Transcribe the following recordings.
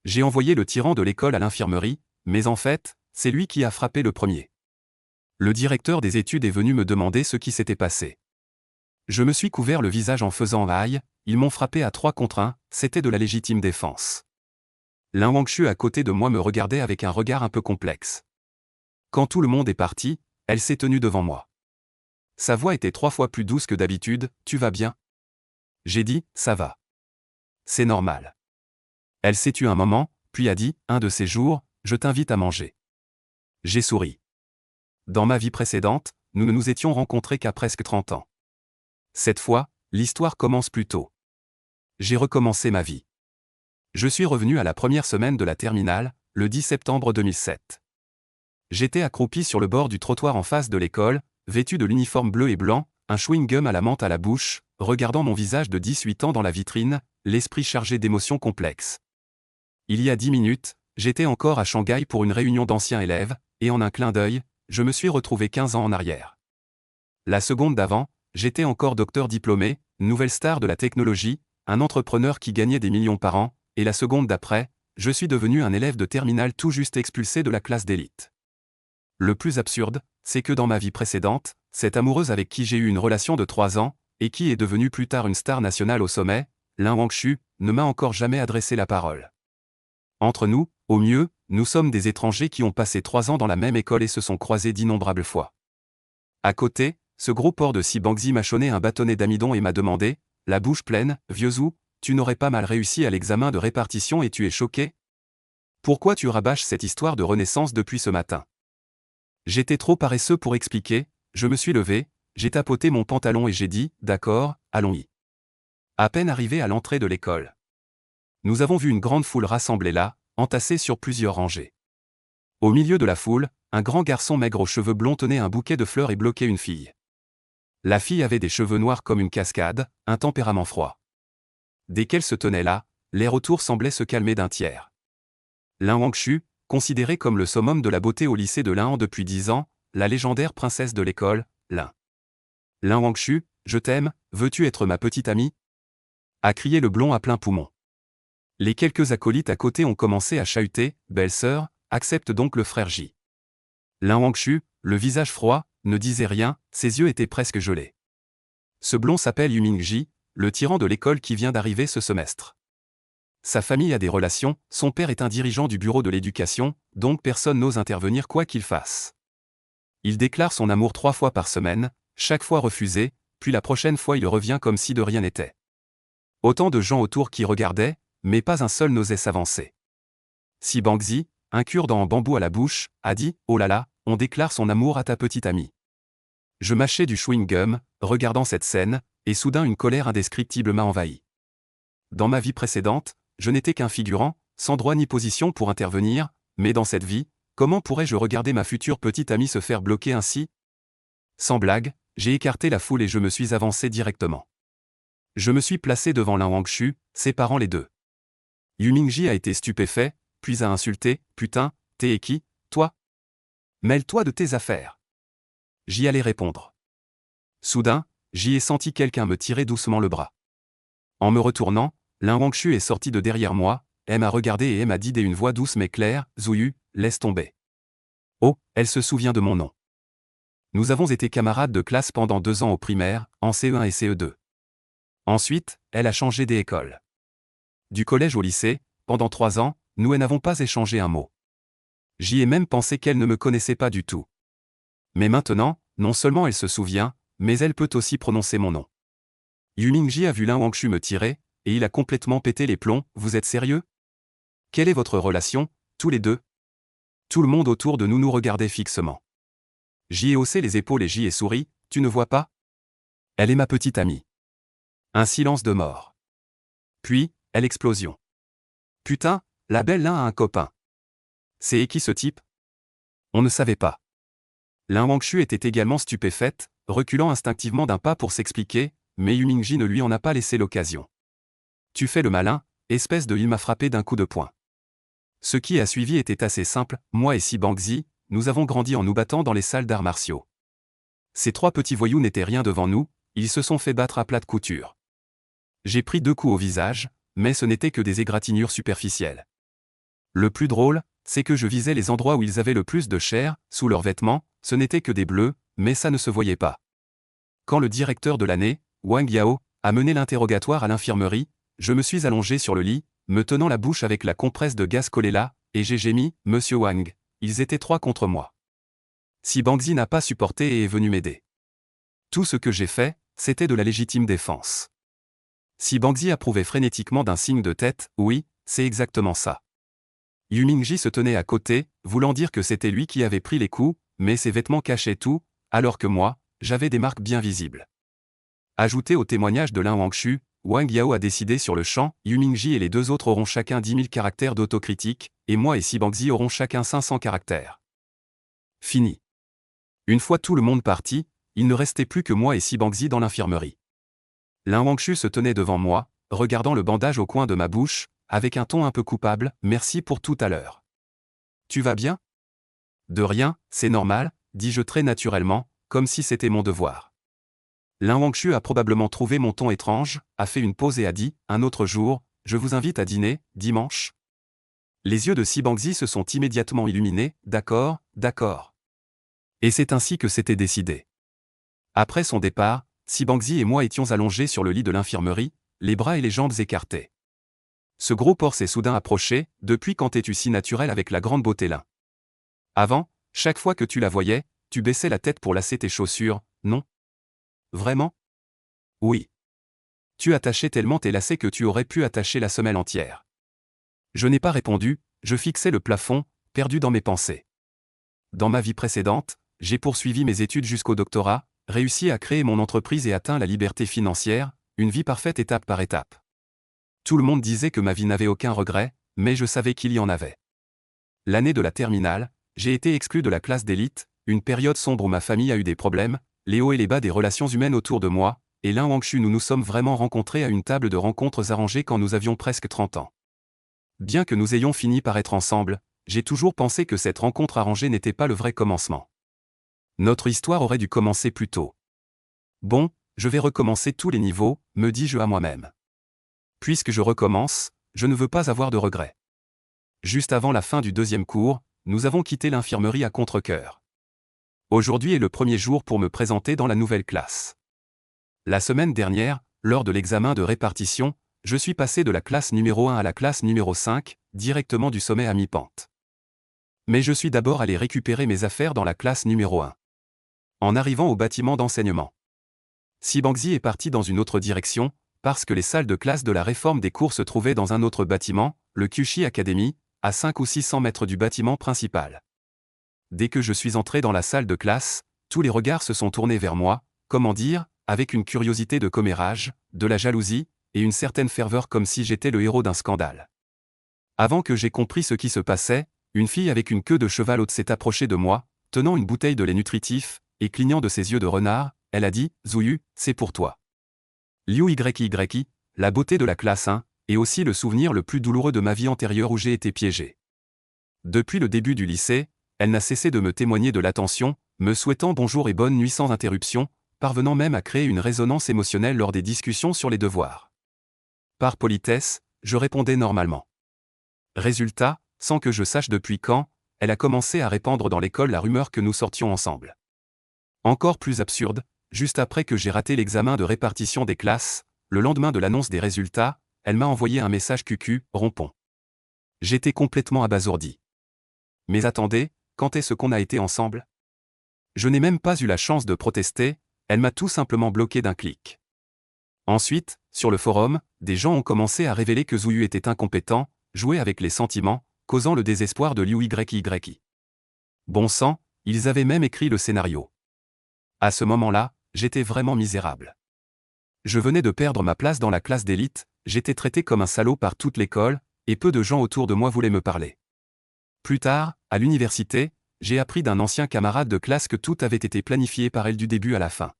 J'ai envoyé le tyran de l'école à l'infirmerie, mais en fait, c'est lui qui a frappé le premier. Le directeur des études est venu me demander ce qui s'était passé. Je me suis couvert le visage en faisant aïe, ils m'ont frappé à 3 contre 1, c'était de la légitime défense. Lin Wangshu à côté de moi me regardait avec un regard un peu complexe. Quand tout le monde est parti, elle s'est tenue devant moi. Sa voix était 3 fois plus douce que d'habitude, « Tu vas bien ?» J'ai dit, « Ça va. » C'est normal. Elle s'est tue un moment, puis a dit, « Un de ces jours, je t'invite à manger. » J'ai souri. Dans ma vie précédente, nous ne nous étions rencontrés qu'à presque 30 ans. Cette fois, l'histoire commence plus tôt. J'ai recommencé ma vie. Je suis revenu à la première semaine de la terminale, le 10 septembre 2007. J'étais accroupi sur le bord du trottoir en face de l'école, vêtu de l'uniforme bleu et blanc, un chewing-gum à la menthe à la bouche, regardant mon visage de 18 ans dans la vitrine, l'esprit chargé d'émotions complexes. Il y a 10 minutes, j'étais encore à Shanghai pour une réunion d'anciens élèves, et en un clin d'œil, je me suis retrouvé 15 ans en arrière. La seconde d'avant, j'étais encore docteur diplômé, nouvelle star de la technologie, un entrepreneur qui gagnait des millions par an, et la seconde d'après, je suis devenu un élève de terminale tout juste expulsé de la classe d'élite. Le plus absurde, c'est que dans ma vie précédente, cette amoureuse avec qui j'ai eu une relation de 3 ans, et qui est devenue plus tard une star nationale au sommet, Lin Wangshu, ne m'a encore jamais adressé la parole. Entre nous, au mieux, nous sommes des étrangers qui ont passé 3 ans dans la même école et se sont croisés d'innombrables fois. À côté, ce gros porc de Sibangzi m'a chonné un bâtonnet d'amidon et m'a demandé, la bouche pleine, « Vieux Zhou, tu n'aurais pas mal réussi à l'examen de répartition et tu es choqué? Pourquoi tu rabâches cette histoire de renaissance depuis ce matin ?» J'étais trop paresseux pour expliquer, je me suis levé, j'ai tapoté mon pantalon et j'ai dit, « D'accord, allons-y. » À peine arrivé à l'entrée de l'école. Nous avons vu une grande foule rassemblée là, entassée sur plusieurs rangées. Au milieu de la foule, un grand garçon maigre aux cheveux blonds tenait un bouquet de fleurs et bloquait une fille. La fille avait des cheveux noirs comme une cascade, un tempérament froid. Dès qu'elle se tenait là, l'air autour semblait se calmer d'un tiers. Lin Wangshu, considérée comme le summum de la beauté au lycée de Lin depuis 10 ans, la légendaire princesse de l'école, Lin. Lin Wangshu, je t'aime, veux-tu être ma petite amie? A crié le blond à plein poumon. Les quelques acolytes à côté ont commencé à chahuter, belle-sœur, accepte donc le frère J. Lin Wangshu, le visage froid, ne disait rien, ses yeux étaient presque gelés. Ce blond s'appelle Yu Mingji, le tyran de l'école qui vient d'arriver ce semestre. Sa famille a des relations, son père est un dirigeant du bureau de l'éducation, donc personne n'ose intervenir quoi qu'il fasse. Il déclare son amour 3 fois par semaine, chaque fois refusé, puis la prochaine fois il revient comme si de rien n'était. Autant de gens autour qui regardaient, mais pas un seul n'osait s'avancer. Sibangzi, un kurde en bambou à la bouche, a dit « Oh là là, on déclare son amour à ta petite amie. » Je mâchais du chewing-gum, regardant cette scène, et soudain une colère indescriptible m'a envahi. Dans ma vie précédente, je n'étais qu'un figurant, sans droit ni position pour intervenir, mais dans cette vie, comment pourrais-je regarder ma future petite amie se faire bloquer ainsi? Sans blague, j'ai écarté la foule et je me suis avancé directement. Je me suis placé devant Lin Wangshu, séparant les deux. Yu Mingji a été stupéfait, puis a insulté, « Putain, t'es qui, toi? Mêle-toi de tes affaires. » J'y allais répondre. Soudain, j'y ai senti quelqu'un me tirer doucement le bras. En me retournant, Lin Wangshu est sorti de derrière moi, elle m'a regardé et elle m'a dit d'une voix douce mais claire, « Zouyu, laisse tomber. » Oh, elle se souvient de mon nom. Nous avons été camarades de classe pendant 2 ans au primaire, en CE1 et CE2. Ensuite, elle a changé d'école. Du collège au lycée, pendant 3 ans, nous n'avons pas échangé un mot. J'y ai même pensé qu'elle ne me connaissait pas du tout. Mais maintenant, non seulement elle se souvient, mais elle peut aussi prononcer mon nom. Yu Mingji a vu Lin Wangshu me tirer, et il a complètement pété les plombs, « Vous êtes sérieux? Quelle est votre relation, tous les deux ?» Tout le monde autour de nous nous regardait fixement. J'y ai haussé les épaules et j'y ai souri, « Tu ne vois pas? Elle est ma petite amie. » Un silence de mort. Puis, l'explosion. « Putain, la belle Lin a un copain. C'est qui ce type? » On ne savait pas. Lin Wangshu était également stupéfaite, reculant instinctivement d'un pas pour s'expliquer, mais Yu Mingji ne lui en a pas laissé l'occasion. « Tu fais le malin, espèce de » Il m'a frappé d'un coup de poing. Ce qui a suivi était assez simple, moi et Sibangzi, nous avons grandi en nous battant dans les salles d'arts martiaux. Ces 3 petits voyous n'étaient rien devant nous, ils se sont fait battre à plate couture. J'ai pris 2 coups au visage, mais ce n'étaient que des égratignures superficielles. Le plus drôle, c'est que je visais les endroits où ils avaient le plus de chair, sous leurs vêtements, ce n'était que des bleus, mais ça ne se voyait pas. Quand le directeur de l'année, Wang Yao, a mené l'interrogatoire à l'infirmerie, je me suis allongé sur le lit, me tenant la bouche avec la compresse de gaz collée là, et j'ai gémi, Monsieur Wang, ils étaient 3 contre moi. Si Bangzi n'a pas supporté et est venu m'aider. Tout ce que j'ai fait, c'était de la légitime défense. Si Bangzi approuvait frénétiquement d'un signe de tête, oui, c'est exactement ça. Yu Mingji se tenait à côté, voulant dire que c'était lui qui avait pris les coups, mais ses vêtements cachaient tout, alors que moi, j'avais des marques bien visibles. Ajouté au témoignage de Lin Wangshu, Wang Yao a décidé sur le champ, Yu Mingji et les 2 autres auront chacun 10 000 caractères d'autocritique, et moi et Si Bangzi auront chacun 500 caractères. Fini. Une fois tout le monde parti, il ne restait plus que moi et Si Bangzi dans l'infirmerie. Lin Wangshu se tenait devant moi, regardant le bandage au coin de ma bouche, avec un ton un peu coupable, merci pour tout à l'heure. Tu vas bien? De rien, c'est normal, dis-je très naturellement, comme si c'était mon devoir. Lin Wangshu a probablement trouvé mon ton étrange, a fait une pause et a dit, un autre jour, je vous invite à dîner, dimanche. Les yeux de Si Bangzi se sont immédiatement illuminés, d'accord, d'accord. Et c'est ainsi que c'était décidé. Après son départ, Si Bangzi et moi étions allongés sur le lit de l'infirmerie, les bras et les jambes écartés. Ce gros porc s'est soudain approché, depuis quand es-tu si naturel avec la grande beauté Lin? Avant, chaque fois que tu la voyais, tu baissais la tête pour lasser tes chaussures, non? Vraiment? Oui. Tu attachais tellement tes lacets que tu aurais pu attacher la semelle entière. Je n'ai pas répondu, je fixais le plafond, perdu dans mes pensées. Dans ma vie précédente, j'ai poursuivi mes études jusqu'au doctorat, réussi à créer mon entreprise et atteint la liberté financière, une vie parfaite étape par étape. Tout le monde disait que ma vie n'avait aucun regret, mais je savais qu'il y en avait. L'année de la terminale, j'ai été exclu de la classe d'élite, une période sombre où ma famille a eu des problèmes, les hauts et les bas des relations humaines autour de moi, et Lin Wangshu nous nous sommes vraiment rencontrés à une table de rencontres arrangée quand nous avions presque 30 ans. Bien que nous ayons fini par être ensemble, j'ai toujours pensé que cette rencontre arrangée n'était pas le vrai commencement. Notre histoire aurait dû commencer plus tôt. Bon, je vais recommencer tous les niveaux, me dis-je à moi-même. Puisque je recommence, je ne veux pas avoir de regrets. Juste avant la fin du 2e cours, nous avons quitté l'infirmerie à contre-cœur. Aujourd'hui est le premier jour pour me présenter dans la nouvelle classe. La semaine dernière, lors de l'examen de répartition, je suis passé de la classe numéro 1 à la classe numéro 5, directement du sommet à mi-pente. Mais je suis d'abord allé récupérer mes affaires dans la classe numéro 1. En arrivant au bâtiment d'enseignement. Si Bangzi est parti dans une autre direction, parce que les salles de classe de la réforme des cours se trouvaient dans un autre bâtiment, le Kyushi Academy, à 5 ou 600 mètres du bâtiment principal. Dès que je suis entré dans la salle de classe, tous les regards se sont tournés vers moi, comment dire, avec une curiosité de commérage, de la jalousie, et une certaine ferveur comme si j'étais le héros d'un scandale. Avant que j'aie compris ce qui se passait, une fille avec une queue de cheval haute s'est approchée de moi, tenant une bouteille de lait nutritif, et clignant de ses yeux de renard, elle a dit, Zouyu, c'est pour toi. Liu YY, la beauté de la classe 1, et aussi le souvenir le plus douloureux de ma vie antérieure où j'ai été piégé. Depuis le début du lycée, elle n'a cessé de me témoigner de l'attention, me souhaitant bonjour et bonne nuit sans interruption, parvenant même à créer une résonance émotionnelle lors des discussions sur les devoirs. Par politesse, je répondais normalement. Résultat, sans que je sache depuis quand, elle a commencé à répandre dans l'école la rumeur que nous sortions ensemble. Encore plus absurde, juste après que j'ai raté l'examen de répartition des classes, le lendemain de l'annonce des résultats, elle m'a envoyé un message QQ, rompon. J'étais complètement abasourdi. Mais attendez, quand est-ce qu'on a été ensemble? Je n'ai même pas eu la chance de protester, elle m'a tout simplement bloqué d'un clic. Ensuite, sur le forum, des gens ont commencé à révéler que Zouyu était incompétent, jouait avec les sentiments, causant le désespoir de Liu YY. Bon sang, ils avaient même écrit le scénario. À ce moment-là, j'étais vraiment misérable. Je venais de perdre ma place dans la classe d'élite, j'étais traité comme un salaud par toute l'école, et peu de gens autour de moi voulaient me parler. Plus tard, à l'université, j'ai appris d'un ancien camarade de classe que tout avait été planifié par elle du début à la fin.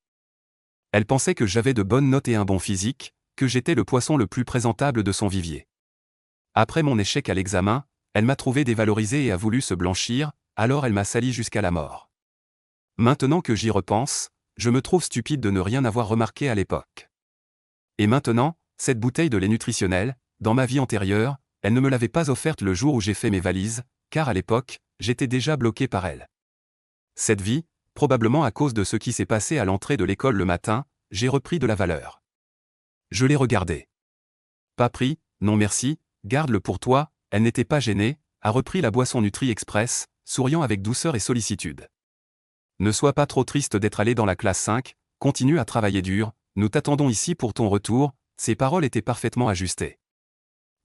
Elle pensait que j'avais de bonnes notes et un bon physique, que j'étais le poisson le plus présentable de son vivier. Après mon échec à l'examen, elle m'a trouvé dévalorisé et a voulu se blanchir, alors elle m'a sali jusqu'à la mort. Maintenant que j'y repense, je me trouve stupide de ne rien avoir remarqué à l'époque. Et maintenant, cette bouteille de lait nutritionnel, dans ma vie antérieure, elle ne me l'avait pas offerte le jour où j'ai fait mes valises, car à l'époque, j'étais déjà bloqué par elle. Cette vie, probablement à cause de ce qui s'est passé à l'entrée de l'école le matin, j'ai repris de la valeur. Je l'ai regardée. Pas pris, non merci, garde-le pour toi, elle n'était pas gênée, a repris la boisson Nutri Express, souriant avec douceur et sollicitude. Ne sois pas trop triste d'être allé dans la classe 5, continue à travailler dur, nous t'attendons ici pour ton retour, ses paroles étaient parfaitement ajustées.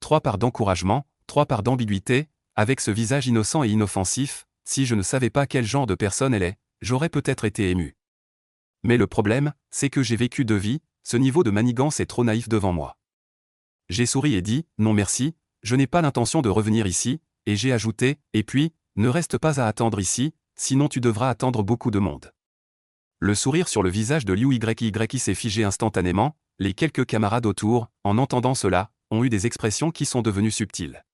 3 parts d'encouragement, 3 parts d'ambiguïté, avec ce visage innocent et inoffensif, si je ne savais pas quel genre de personne elle est, j'aurais peut-être été ému. Mais le problème, c'est que j'ai vécu 2 vies, ce niveau de manigance est trop naïf devant moi. J'ai souri et dit, non merci, je n'ai pas l'intention de revenir ici, et j'ai ajouté, et puis, ne reste pas à attendre ici, sinon tu devras attendre beaucoup de monde. Le sourire sur le visage de Liu YY s'est figé instantanément, les quelques camarades autour, en entendant cela, ont eu des expressions qui sont devenues subtiles.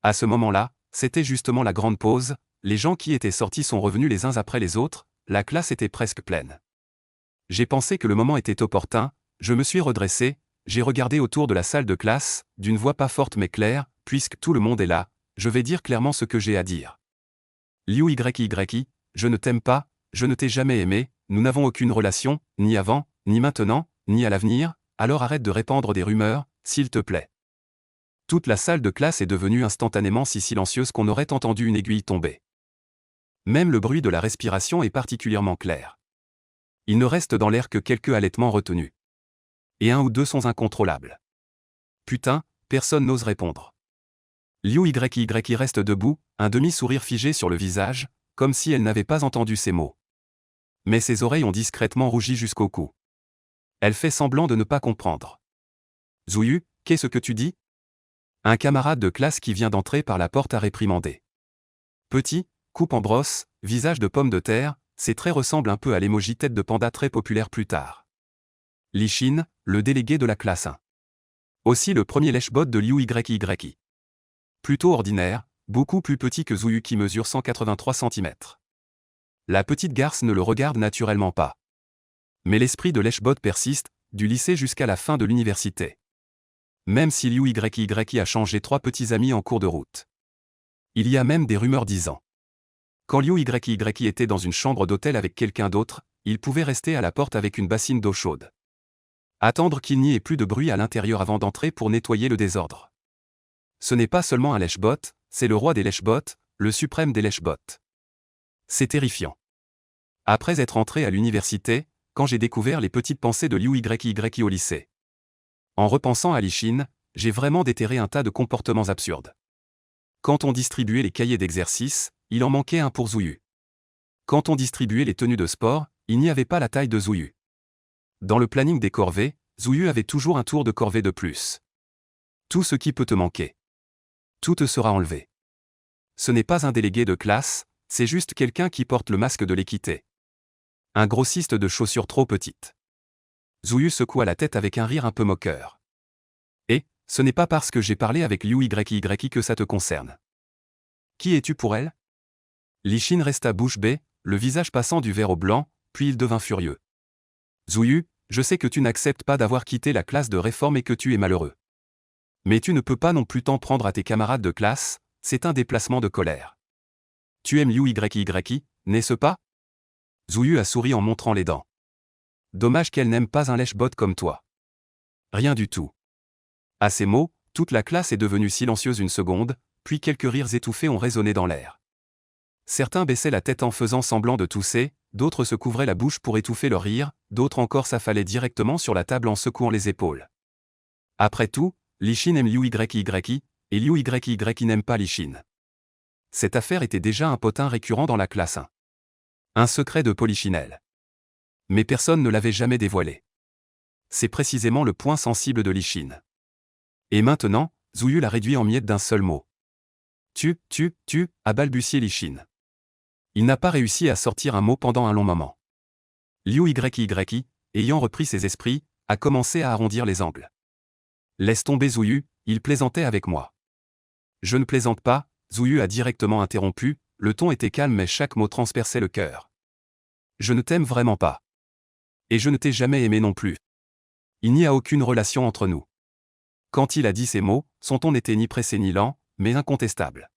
À ce moment-là, c'était justement la grande pause, les gens qui étaient sortis sont revenus les uns après les autres, la classe était presque pleine. J'ai pensé que le moment était opportun, je me suis redressé, j'ai regardé autour de la salle de classe, d'une voix pas forte mais claire, puisque tout le monde est là, je vais dire clairement ce que j'ai à dire. Liu YY, je ne t'aime pas, je ne t'ai jamais aimé, nous n'avons aucune relation, ni avant, ni maintenant, ni à l'avenir, alors arrête de répandre des rumeurs, s'il te plaît. Toute la salle de classe est devenue instantanément si silencieuse qu'on aurait entendu une aiguille tomber. Même le bruit de la respiration est particulièrement clair. Il ne reste dans l'air que quelques halètements retenus. Et 1 ou 2 sons incontrôlables. Putain, personne n'ose répondre. Liu YY reste debout, un demi-sourire figé sur le visage, comme si elle n'avait pas entendu ces mots. Mais ses oreilles ont discrètement rougi jusqu'au cou. Elle fait semblant de ne pas comprendre. Zouyu, qu'est-ce que tu dis ? Un camarade de classe qui vient d'entrer par la porte a réprimandé. Petit, coupe en brosse, visage de pomme de terre, ses traits ressemblent un peu à l'émoji tête de panda très populaire plus tard. Lishin, le délégué de la classe 1. Aussi le premier lèche-bot de Liu YY. Plutôt ordinaire, beaucoup plus petit que Zouyu qui mesure 183 cm. La petite garce ne le regarde naturellement pas. Mais l'esprit de lèche-bot persiste, du lycée jusqu'à la fin de l'université. Même si Liu YY a changé 3 petits amis en cours de route. Il y a même des rumeurs disant. Quand Liu YY était dans une chambre d'hôtel avec quelqu'un d'autre, il pouvait rester à la porte avec une bassine d'eau chaude. Attendre qu'il n'y ait plus de bruit à l'intérieur avant d'entrer pour nettoyer le désordre. Ce n'est pas seulement un lèche-bot, c'est le roi des lèche-bots, le suprême des lèche-bots. C'est terrifiant. Après être entré à l'université, quand j'ai découvert les petites pensées de Liu YY au lycée. En repensant à Lishin, j'ai vraiment déterré un tas de comportements absurdes. Quand on distribuait les cahiers d'exercice, il en manquait un pour Zouyu. Quand on distribuait les tenues de sport, il n'y avait pas la taille de Zouyu. Dans le planning des corvées, Zouyu avait toujours un tour de corvée de plus. Tout ce qui peut te manquer. Tout te sera enlevé. Ce n'est pas un délégué de classe, c'est juste quelqu'un qui porte le masque de l'équité. Un grossiste de chaussures trop petites. Zouyu secoua la tête avec un rire un peu moqueur. Et, ce n'est pas parce que j'ai parlé avec Liu YY que ça te concerne. Qui es-tu pour elle ? Lishin resta bouche bée, le visage passant du vert au blanc, puis il devint furieux. Zouyu, je sais que tu n'acceptes pas d'avoir quitté la classe de réforme et que tu es malheureux. Mais tu ne peux pas non plus t'en prendre à tes camarades de classe, c'est un déplacement de colère. Tu aimes Liu YY, n'est-ce pas ? Zouyu a souri en montrant les dents. Dommage qu'elle n'aime pas un lèche-bot comme toi. Rien du tout. À ces mots, toute la classe est devenue silencieuse une seconde, puis quelques rires étouffés ont résonné dans l'air. Certains baissaient la tête en faisant semblant de tousser, d'autres se couvraient la bouche pour étouffer leur rire, d'autres encore s'affalaient directement sur la table en secouant les épaules. Après tout, Lishin aime Liu YY, et Liu YY n'aime pas Lishin. Cette affaire était déjà un potin récurrent dans la classe 1. Un secret de Polichinelle. Mais personne ne l'avait jamais dévoilé. C'est précisément le point sensible de Lishin. Et maintenant, Zouyu l'a réduit en miettes d'un seul mot. Tu, a balbutié Lishin. Il n'a pas réussi à sortir un mot pendant un long moment. Liu YY, ayant repris ses esprits, a commencé à arrondir les angles. Laisse tomber Zouyu, il plaisantait avec moi. Je ne plaisante pas, Zouyu a directement interrompu, le ton était calme mais chaque mot transperçait le cœur. Je ne t'aime vraiment pas. Et je ne t'ai jamais aimé non plus. Il n'y a aucune relation entre nous. Quand il a dit ces mots, son ton n'était ni pressé ni lent, mais incontestable.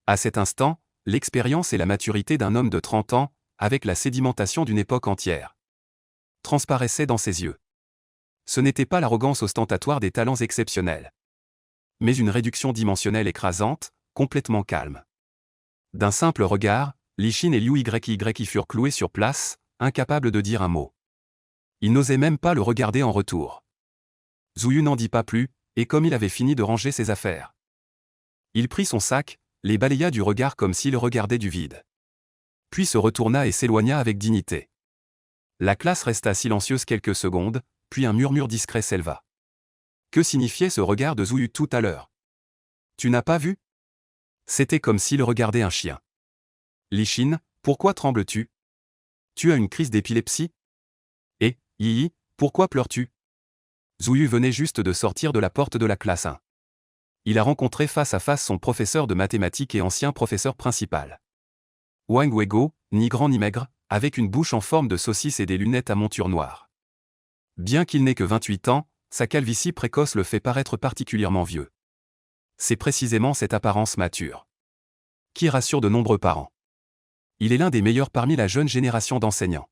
À cet instant, l'expérience et la maturité d'un homme de 30 ans, avec la sédimentation d'une époque entière, transparaissaient dans ses yeux. Ce n'était pas l'arrogance ostentatoire des talents exceptionnels, mais une réduction dimensionnelle écrasante, complètement calme. D'un simple regard, Li-Shin et Liu Yi furent cloués sur place, incapables de dire un mot. Ils n'osaient même pas le regarder en retour. Zhu Yu n'en dit pas plus, et comme il avait fini de ranger ses affaires, il prit son sac, les balaya du regard comme s'il regardait du vide. Puis se retourna et s'éloigna avec dignité. La classe resta silencieuse quelques secondes, puis un murmure discret s'éleva. Que signifiait ce regard de Zhu Yu tout à l'heure? Tu n'as pas vu? C'était comme s'il regardait un chien. Li-Shin, pourquoi trembles-tu? Tu as une crise d'épilepsie? Et, Yi, pourquoi pleures-tu? Zhu Yu venait juste de sortir de la porte de la classe 1. Il a rencontré face à face son professeur de mathématiques et ancien professeur principal. Wang Weigo, ni grand ni maigre, avec une bouche en forme de saucisse et des lunettes à monture noire. Bien qu'il n'ait que 28 ans, sa calvitie précoce le fait paraître particulièrement vieux. C'est précisément cette apparence mature qui rassure de nombreux parents. Il est l'un des meilleurs parmi la jeune génération d'enseignants.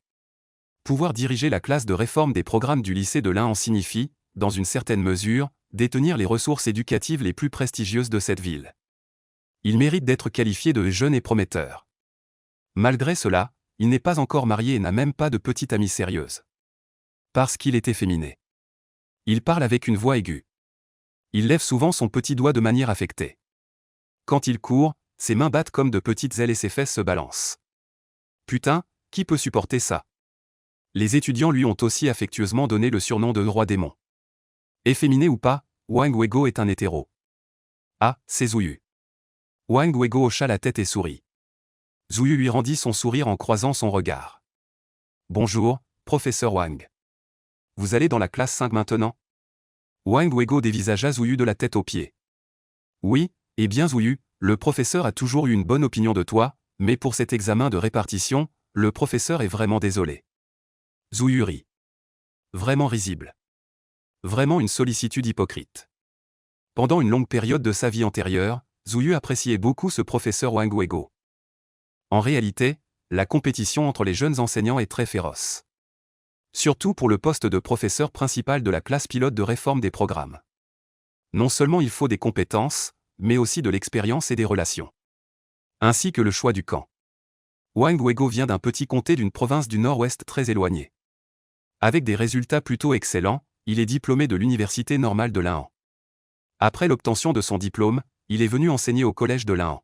Pouvoir diriger la classe de réforme des programmes du lycée de l'Ain en signifie, dans une certaine mesure, détenir les ressources éducatives les plus prestigieuses de cette ville. Il mérite d'être qualifié de jeune et prometteur. Malgré cela, il n'est pas encore marié et n'a même pas de petite amie sérieuse. Parce qu'il est efféminé. Il parle avec une voix aiguë. Il lève souvent son petit doigt de manière affectée. Quand il court, ses mains battent comme de petites ailes et ses fesses se balancent. Putain, qui peut supporter ça? Les étudiants lui ont aussi affectueusement donné le surnom de roi démon. Efféminé ou pas, Wang Weigo est un hétéro. Ah, c'est Zhu Yu. Wang Weigo hocha la tête et sourit. Zhu Yu lui rendit son sourire en croisant son regard. Bonjour, professeur Wang. Vous allez dans la classe 5 maintenant? Wang Weigo dévisagea Zhu Yu de la tête aux pieds. Oui, eh bien Zhu Yu, le professeur a toujours eu une bonne opinion de toi, mais pour cet examen de répartition, le professeur est vraiment désolé. Zhu Yu rit. Vraiment risible. Vraiment une sollicitude hypocrite. Pendant une longue période de sa vie antérieure, Zhu Yu appréciait beaucoup ce professeur Wang Weigo. En réalité, la compétition entre les jeunes enseignants est très féroce. Surtout pour le poste de professeur principal de la classe pilote de réforme des programmes. Non seulement il faut des compétences, mais aussi de l'expérience et des relations. Ainsi que le choix du camp. Wang Weigo vient d'un petit comté d'une province du nord-ouest très éloignée. Avec des résultats plutôt excellents, il est diplômé de l'université normale de l'Ain. Après l'obtention de son diplôme, il est venu enseigner au collège de l'Ain.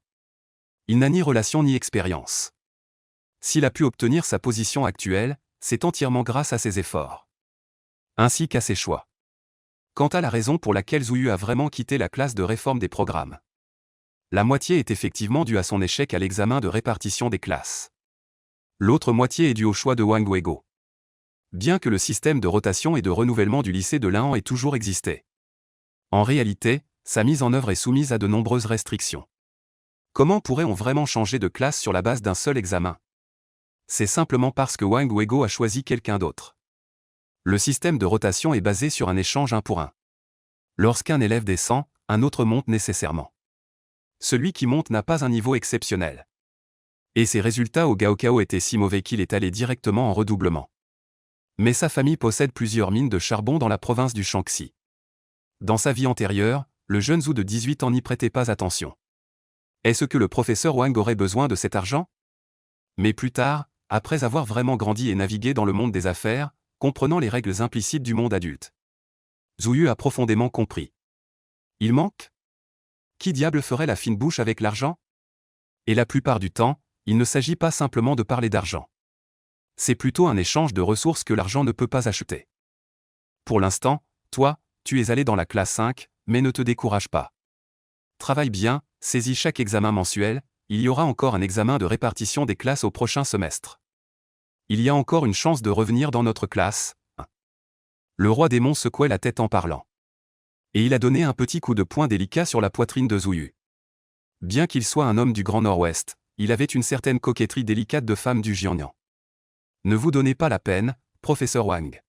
Il n'a ni relation ni expérience. S'il a pu obtenir sa position actuelle, c'est entièrement grâce à ses efforts. Ainsi qu'à ses choix. Quant à la raison pour laquelle Zhu Yu a vraiment quitté la classe de réforme des programmes, la moitié est effectivement due à son échec à l'examen de répartition des classes. L'autre moitié est due au choix de Wang Weigo. Bien que le système de rotation et de renouvellement du lycée de l'Ain ait toujours existé. En réalité, sa mise en œuvre est soumise à de nombreuses restrictions. Comment pourrait-on vraiment changer de classe sur la base d'un seul examen? C'est simplement parce que Wang Weigo a choisi quelqu'un d'autre. Le système de rotation est basé sur un échange 1 pour 1. Lorsqu'un élève descend, un autre monte nécessairement. Celui qui monte n'a pas un niveau exceptionnel. Et ses résultats au Gaokao étaient si mauvais qu'il est allé directement en redoublement. Mais sa famille possède plusieurs mines de charbon dans la province du Shaanxi. Dans sa vie antérieure, le jeune Zhu de 18 ans n'y prêtait pas attention. Est-ce que le professeur Wang aurait besoin de cet argent? Mais plus tard, après avoir vraiment grandi et navigué dans le monde des affaires, comprenant les règles implicites du monde adulte, Zhu Yu a profondément compris. Il manque? Qui diable ferait la fine bouche avec l'argent? Et la plupart du temps, il ne s'agit pas simplement de parler d'argent. C'est plutôt un échange de ressources que l'argent ne peut pas acheter. Pour l'instant, toi, tu es allé dans la classe 5, mais ne te décourage pas. Travaille bien, saisis chaque examen mensuel, il y aura encore un examen de répartition des classes au prochain semestre. Il y a encore une chance de revenir dans notre classe. Le roi démon secouait la tête en parlant. Et il a donné un petit coup de poing délicat sur la poitrine de Zhu Yu. Bien qu'il soit un homme du Grand Nord-Ouest, il avait une certaine coquetterie délicate de femme du Jiangnan. Ne vous donnez pas la peine, professeur Wang.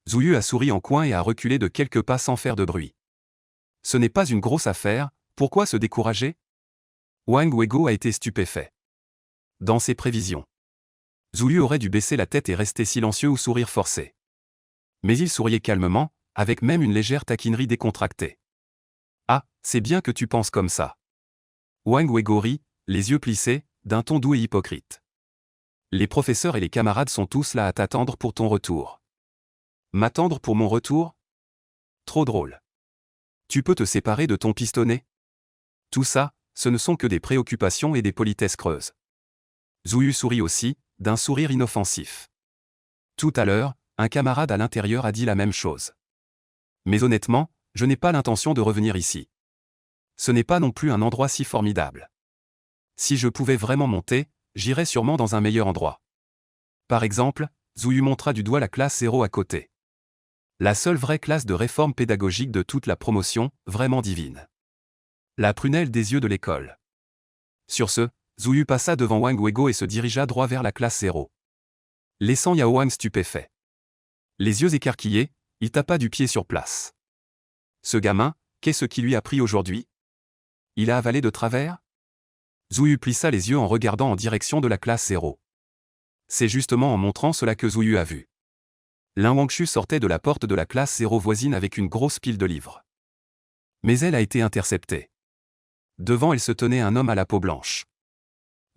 Zhu Yu a souri en coin et a reculé de quelques pas sans faire de bruit. Ce n'est pas une grosse affaire, pourquoi se décourager? Wang Weigo a été stupéfait. Dans ses prévisions, Zhu aurait dû baisser la tête et rester silencieux ou sourire forcé. Mais il souriait calmement, avec même une légère taquinerie décontractée. Ah, c'est bien que tu penses comme ça. Wang Weigo rit, les yeux plissés, d'un ton doux et hypocrite. Les professeurs et les camarades sont tous là à t'attendre pour ton retour. M'attendre pour mon retour? Trop drôle. Tu peux te séparer de ton pistonnet? Tout ça, ce ne sont que des préoccupations et des politesses creuses. Zhu sourit aussi, d'un sourire inoffensif. Tout à l'heure, un camarade à l'intérieur a dit la même chose. Mais honnêtement, je n'ai pas l'intention de revenir ici. Ce n'est pas non plus un endroit si formidable. Si je pouvais vraiment monter, j'irais sûrement dans un meilleur endroit. Par exemple, Zhu montra du doigt la classe 0 à côté. La seule vraie classe de réforme pédagogique de toute la promotion, vraiment divine. La prunelle des yeux de l'école. Sur ce, Zhu passa devant Wang Weigo et se dirigea droit vers la classe 0. Laissant Yao Wang stupéfait. Les yeux écarquillés, il tapa du pied sur place. Ce gamin, qu'est-ce qui lui a pris aujourd'hui? Il a avalé de travers? Zhu plissa les yeux en regardant en direction de la classe 0. C'est justement en montrant cela que Zhu a vu. Lin Wangshu sortait de la porte de la classe 0 voisine avec une grosse pile de livres. Mais elle a été interceptée. Devant elle se tenait un homme à la peau blanche.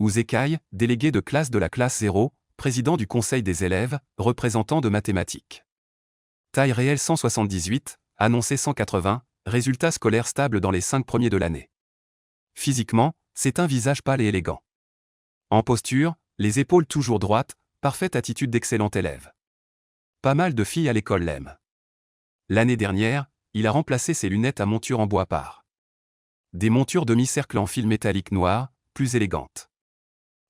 Wu Zekai, délégué de classe de la classe 0, président du conseil des élèves, représentant de mathématiques. Taille réelle 178, annoncé 180, résultat scolaire stable dans les 5 premiers de l'année. Physiquement, c'est un visage pâle et élégant. En posture, les épaules toujours droites, parfaite attitude d'excellent élève. Pas mal de filles à l'école l'aiment. L'année dernière, il a remplacé ses lunettes à monture en bois par des montures demi-cercle en fil métallique noir, plus élégantes.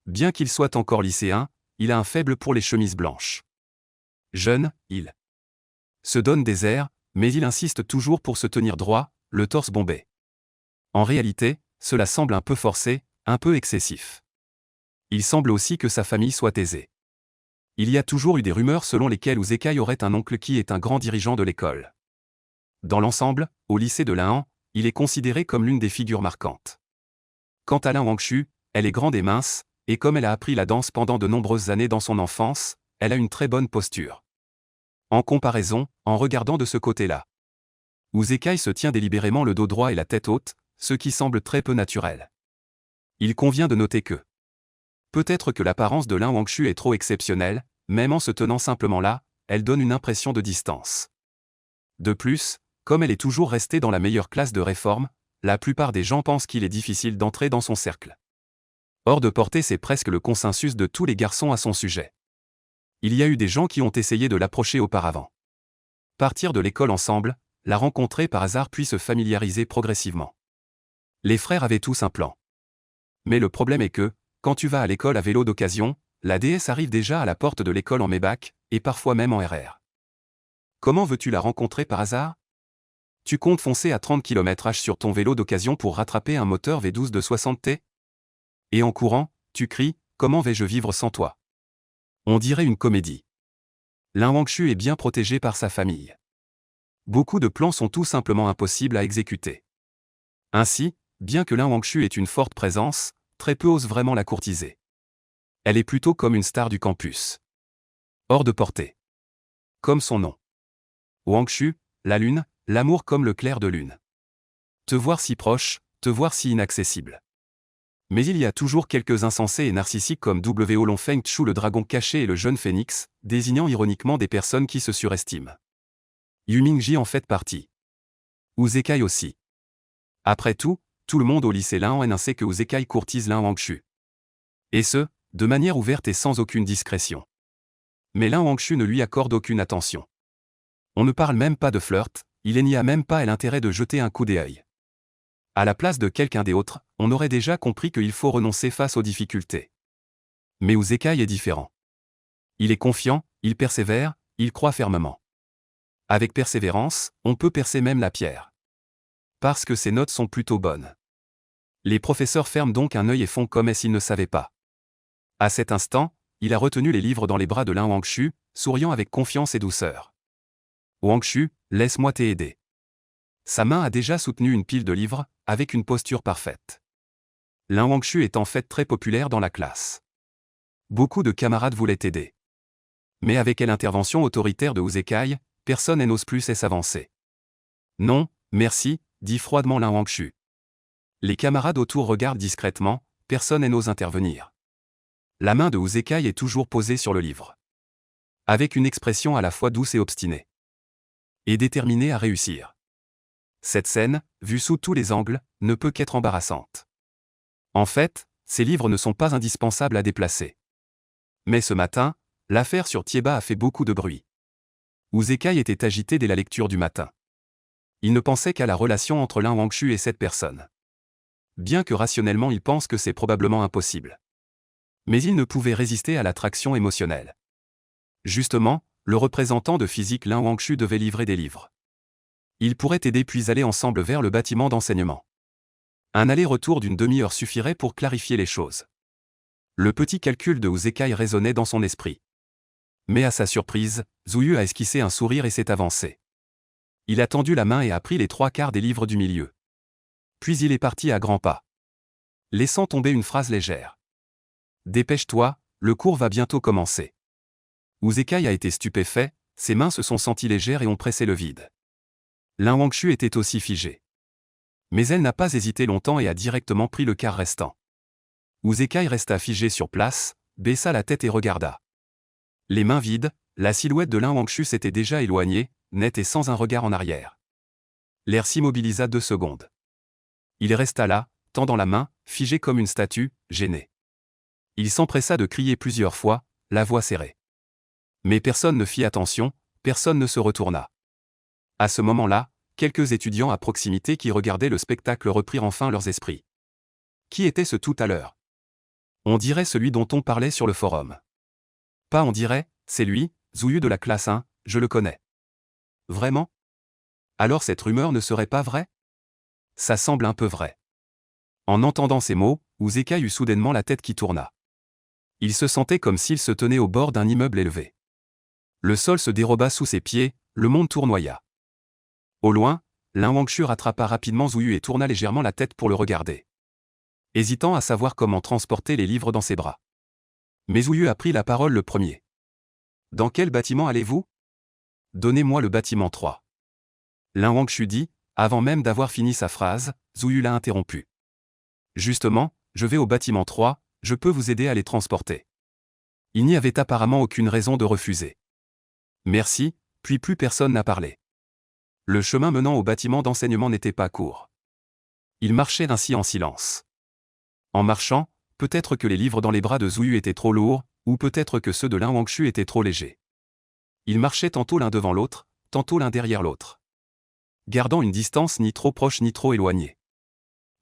Bien qu'il soit encore lycéen, il a un faible pour les chemises blanches. Jeune, il se donne des airs, mais il insiste toujours pour se tenir droit, le torse bombé. En réalité, cela semble un peu forcé, un peu excessif. Il semble aussi que sa famille soit aisée. Il y a toujours eu des rumeurs selon lesquelles Wu Zekai aurait un oncle qui est un grand dirigeant de l'école. Dans l'ensemble, au lycée de Linhan, il est considéré comme l'une des figures marquantes. Quant à Lin Wangshu, elle est grande et mince, et comme elle a appris la danse pendant de nombreuses années dans son enfance, elle a une très bonne posture. En comparaison, en regardant de ce côté-là, Wu Zekai se tient délibérément le dos droit et la tête haute, ce qui semble très peu naturel. Il convient de noter que peut-être que l'apparence de Lin Wangshu est trop exceptionnelle, même en se tenant simplement là, elle donne une impression de distance. De plus, comme elle est toujours restée dans la meilleure classe de réforme, la plupart des gens pensent qu'il est difficile d'entrer dans son cercle. Hors de portée, c'est presque le consensus de tous les garçons à son sujet. Il y a eu des gens qui ont essayé de l'approcher auparavant. Partir de l'école ensemble, la rencontrer par hasard puis se familiariser progressivement. Les frères avaient tous un plan. Mais le problème est que, quand tu vas à l'école à vélo d'occasion, la déesse arrive déjà à la porte de l'école en Maybach, et parfois même en RR. Comment veux-tu la rencontrer par hasard? Tu comptes foncer à 30 km/h sur ton vélo d'occasion pour rattraper un moteur V12 de 60 T? Et en courant, tu cries, comment vais-je vivre sans toi? On dirait une comédie. Lin Wangshu est bien protégé par sa famille. Beaucoup de plans sont tout simplement impossibles à exécuter. Ainsi, bien que Lin Wangshu ait une forte présence, très peu osent vraiment la courtiser. Elle est plutôt comme une star du campus. Hors de portée. Comme son nom. Wangshu, la lune, l'amour comme le clair de lune. Te voir si proche, te voir si inaccessible. Mais il y a toujours quelques insensés et narcissiques comme W.O. Long Feng Chu le dragon caché et le jeune phénix, désignant ironiquement des personnes qui se surestiment. Yu Mingji en fait partie. Wu Zekai aussi. Après tout le monde au lycée Linhan sait que Wu Zekai courtise Lin Wangshu. Et ce, de manière ouverte et sans aucune discrétion. Mais Lin Wangshu ne lui accorde aucune attention. On ne parle même pas de flirt, il n'y a même pas l'intérêt de jeter un coup d'œil. À la place de quelqu'un d'autre, on aurait déjà compris qu'il faut renoncer face aux difficultés. Mais Wu Zekai est différent. Il est confiant, il persévère, il croit fermement. Avec persévérance, on peut percer même la pierre. Parce que ses notes sont plutôt bonnes. Les professeurs ferment donc un œil et font comme s'ils ne savaient pas. À cet instant, il a retenu les livres dans les bras de Lin Wangshu, souriant avec confiance et douceur. Wangshu, laisse-moi t'aider. Sa main a déjà soutenu une pile de livres, avec une posture parfaite. Lin Wangshu est en fait très populaire dans la classe. Beaucoup de camarades voulaient aider. Mais avec l'intervention autoritaire de Uzekai, personne n'ose plus s'avancer. Non, merci, dit froidement Lin Wangshu. Les camarades autour regardent discrètement, personne n'ose intervenir. La main de Uzekai est toujours posée sur le livre. Avec une expression à la fois douce et obstinée. Et déterminée à réussir. Cette scène, vue sous tous les angles, ne peut qu'être embarrassante. En fait, ces livres ne sont pas indispensables à déplacer. Mais ce matin, l'affaire sur Tieba a fait beaucoup de bruit. Uzekai était agité dès la lecture du matin. Il ne pensait qu'à la relation entre Lin Wangshu et cette personne. Bien que rationnellement il pense que c'est probablement impossible. Mais il ne pouvait résister à l'attraction émotionnelle. Justement, le représentant de physique Lin Wangshu devait livrer des livres. Ils pourraient aider puis aller ensemble vers le bâtiment d'enseignement. Un aller-retour d'une demi-heure suffirait pour clarifier les choses. Le petit calcul de Uzekai résonnait dans son esprit. Mais à sa surprise, Zuyu a esquissé un sourire et s'est avancé. Il a tendu la main et a pris les 3/4 des livres du milieu. Puis il est parti à grands pas. Laissant tomber une phrase légère. « Dépêche-toi, le cours va bientôt commencer. » Uzekai a été stupéfait, ses mains se sont senties légères et ont pressé le vide. Lin Wangshu était aussi figée. Mais elle n'a pas hésité longtemps et a directement pris le quart restant. Uzekai resta figé sur place, baissa la tête et regarda. Les mains vides, la silhouette de Lin Wangshu s'était déjà éloignée, nette et sans un regard en arrière. L'air s'immobilisa 2 secondes. Il resta là, tendant la main, figé comme une statue, gêné. Il s'empressa de crier plusieurs fois, la voix serrée. Mais personne ne fit attention, personne ne se retourna. À ce moment-là, quelques étudiants à proximité qui regardaient le spectacle reprirent enfin leurs esprits. Qui était ce tout à l'heure? On dirait celui dont on parlait sur le forum. Pas on dirait, c'est lui, Zuyu de la classe 1, je le connais. Vraiment? Alors cette rumeur ne serait pas vraie? Ça semble un peu vrai. En entendant ces mots, Uzekai eut soudainement la tête qui tourna. Il se sentait comme s'il se tenait au bord d'un immeuble élevé. Le sol se déroba sous ses pieds, le monde tournoya. Au loin, Lin Wangshu rattrapa rapidement Zuyu et tourna légèrement la tête pour le regarder. Hésitant à savoir comment transporter les livres dans ses bras. Mais Zuyu a pris la parole le premier. « Dans quel bâtiment allez-vous ? Donnez-moi le bâtiment 3. » Lin Wangshu dit, avant même d'avoir fini sa phrase, Zuyu l'a interrompu. « Justement, je vais au bâtiment 3, je peux vous aider à les transporter. » Il n'y avait apparemment aucune raison de refuser. Merci, puis plus personne n'a parlé. Le chemin menant au bâtiment d'enseignement n'était pas court. Il marchait ainsi en silence. En marchant, peut-être que les livres dans les bras de Zuyu étaient trop lourds, ou peut-être que ceux de Lin Wangshu étaient trop légers. Ils marchaient tantôt l'un devant l'autre, tantôt l'un derrière l'autre. Gardant une distance ni trop proche ni trop éloignée.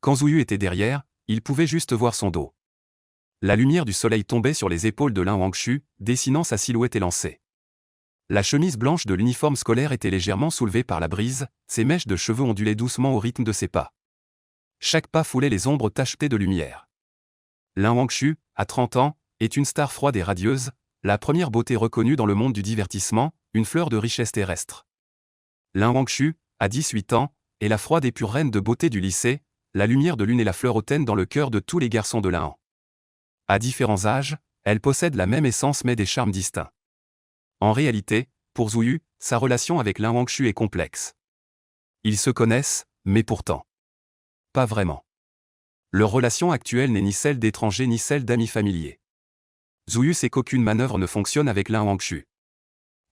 Quand Zuyu était derrière, il pouvait juste voir son dos. La lumière du soleil tombait sur les épaules de Lin Wangshu, dessinant sa silhouette élancée. La chemise blanche de l'uniforme scolaire était légèrement soulevée par la brise, ses mèches de cheveux ondulaient doucement au rythme de ses pas. Chaque pas foulait les ombres tachetées de lumière. Lin Wangshu, à 30 ans, est une star froide et radieuse, la première beauté reconnue dans le monde du divertissement, une fleur de richesse terrestre. Lin Wangshu, à 18 ans, est la froide et pure reine de beauté du lycée, la lumière de lune et la fleur hautaine dans le cœur de tous les garçons de l'An. À différents âges, elle possède la même essence mais des charmes distincts. En réalité, pour Zuyu, sa relation avec Lin Wangshu est complexe. Ils se connaissent, mais pourtant. Pas vraiment. Leur relation actuelle n'est ni celle d'étrangers ni celle d'amis familiers. Zuyu sait qu'aucune manœuvre ne fonctionne avec Lin Wangshu.